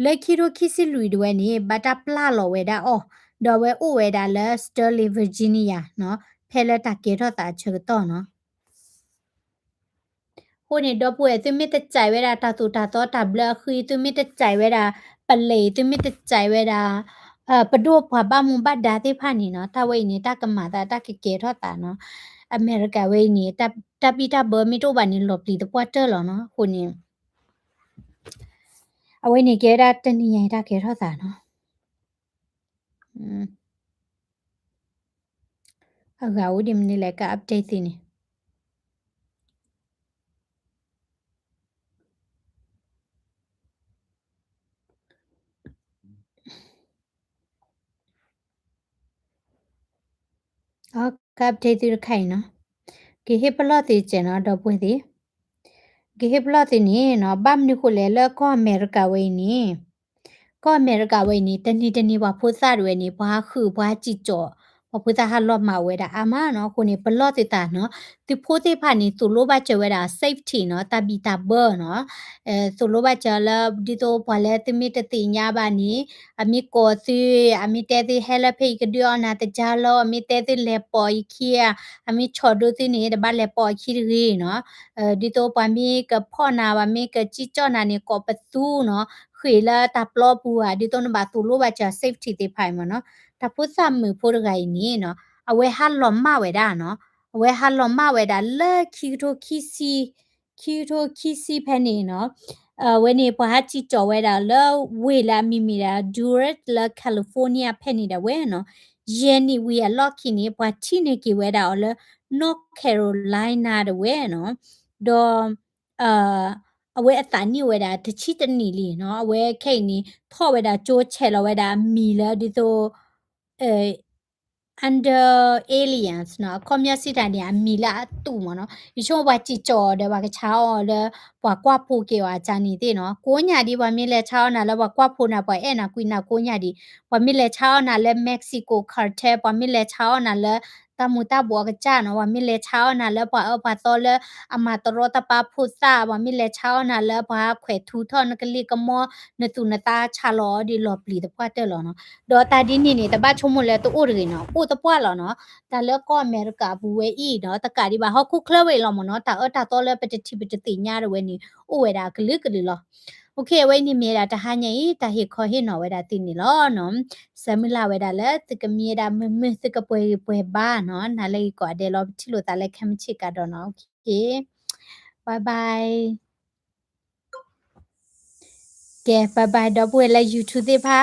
လက်ခီရိုခီစီလူတွေနေဘတာပလာလောဝဲတာအော်တော့ဝဲအိုဝဲတာလဲစတာလီဗာဂျီနီးယားနော်ဖဲလက်တာကေတော့တာချေတော့နော်ခုနေတော့ပွဲသူမစ်တကြိုင်ဝဲတာတာတူတာတော့တာဘလခီသူမစ်တကြိုင်ဝဲတာပလေသူမစ်တကြိုင်ဝဲတာပဒိုဘာဘာမဘဒါတိဖာနီနော်တာဝဲနေတာကမာတာတာကေတော့တာနော်အမေရိကဝဲနေတာပီတာဘောမီတိုဘာနီလော်ပလီတပွားတယ်လောနော်ခုနေအဝဲနေကြတာတနီရိုင်တာကေတော့တာနော်aga udim ni leka update ini ka update ti khai no ki he plot ti chen no do pwe ti ki he plot ti ni no bam ni ko le le ko america we ni ko america we ni tani ba pho sa rwe ni ba khu ba chi jo พอพุทธาลอมาเวดาอามาเนาะคนนี้ปลอดติตาเนาะติโพติผ่านนี่ตุโลบาเจเวดา safety เนาะตาบีตาเบอร์เนาะตุโลบาเจละดิโตพอเลติมิตติญาบานี้อามิโกซีอามิเตติเฮลเพกเดียนาตจาโลอามิเตติเลปอยเคียอามิชอดูตินี่ดบาเลปอยคิรีเนาะดิโตปามิกพ่อนาบามิกจิจอนานี่ก็ประตูเนาะခွေလာတပလောပူဟာဒီတော့နဘာတူလိုပါချာ safety တေဖိုင်မနော်တပုစမှုဖို့ရိုင်းနီနော်အဝဲဟာလောမဝဲတာနော်အဝဲဟာလောမဝဲတာလက်ခီတိုခီစီဖဲနေနော်ဝဲနေပွားချီကြော်ဝဲတာလောဝေလာမီမီတာဒူရက်လာကယ်လီဖိုးနီးယားဖဲနေတာဝဲနော်ယန်နီဝီယာလော့ခီနေပွားချီနေကီဝဲတာလောနော့ကယ်ရိုလိုင်းနာတဝဲနော်ဒေါ်အဝဲအတန်နီဝဲတာတချီတနီလီနော်အဝဲခိတ်နီဖော့ဝဲတာကျိုးချဲလောဝဲတာမီလာဒီတော့ under aliens နော်ခေါမျက်စစ်တန်เนี่ยมีละตู่มเนาะอีช่วงว่าจิจ่อเด้ว่ากะเช้าเด้ว่ากว่าผู้เกี่ยวอาจารย์นี่ติเนาะโกญาดิว่ามีแลเช้านะแล้วว่ากว่าผู้นะป่อยแอนะกุยนะโกญาดิว่ามีแลเช้านะและเม็กซิโกคาร์เทลว่ามีแลเช้านะและตามูตาบัวกะจ้าเนาะว่ามีแลเช้านะแล้วว่าเอาปาตอและอามาตรอตะปาพุซาว่ามีแลเช้านะแล้วว่าแขวทูทอนกะลีกะมอนตุนตาชาลอดิลอปลีตะพวาเตอเนาะ ဒေါ်တာဒီနီနေတပတ်ချုံမလဲတူဥရနော်ပူတပွားလောနော်တာလဲကောအမေရိကဘူဝဲဤနော်တကဒီပါဟခုခလဝဲလောမနော်တာအတာတော့လဲပတတိပတတိညာရဝဲနီဥဝဲတာဂလကလလောโอเคဝဲနီမြေတာတဟညိတာဟိခေါ်ဟိနော်ဝဲတာတင်နီလောနော်ဆမလာဝဲတာလဲတကမြေတာမစကပွဲဘာနော်နာလေကောအဒဲလောချီလိုတာလဲခမချစ်ကတော့နော်โอเคဘိုင်ဘိုင်ကဲဘိုင်ဘိုင်တော့ပွဲလဲ YouTube သေးပါ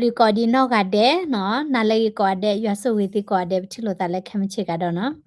W ကော်ဒီနော့ကတဲ့နော်နာလေကော်တဲ့ရွာဆိုဝေတိကော်တဲ့ချီလိုတာလဲခမချေကတော့နော်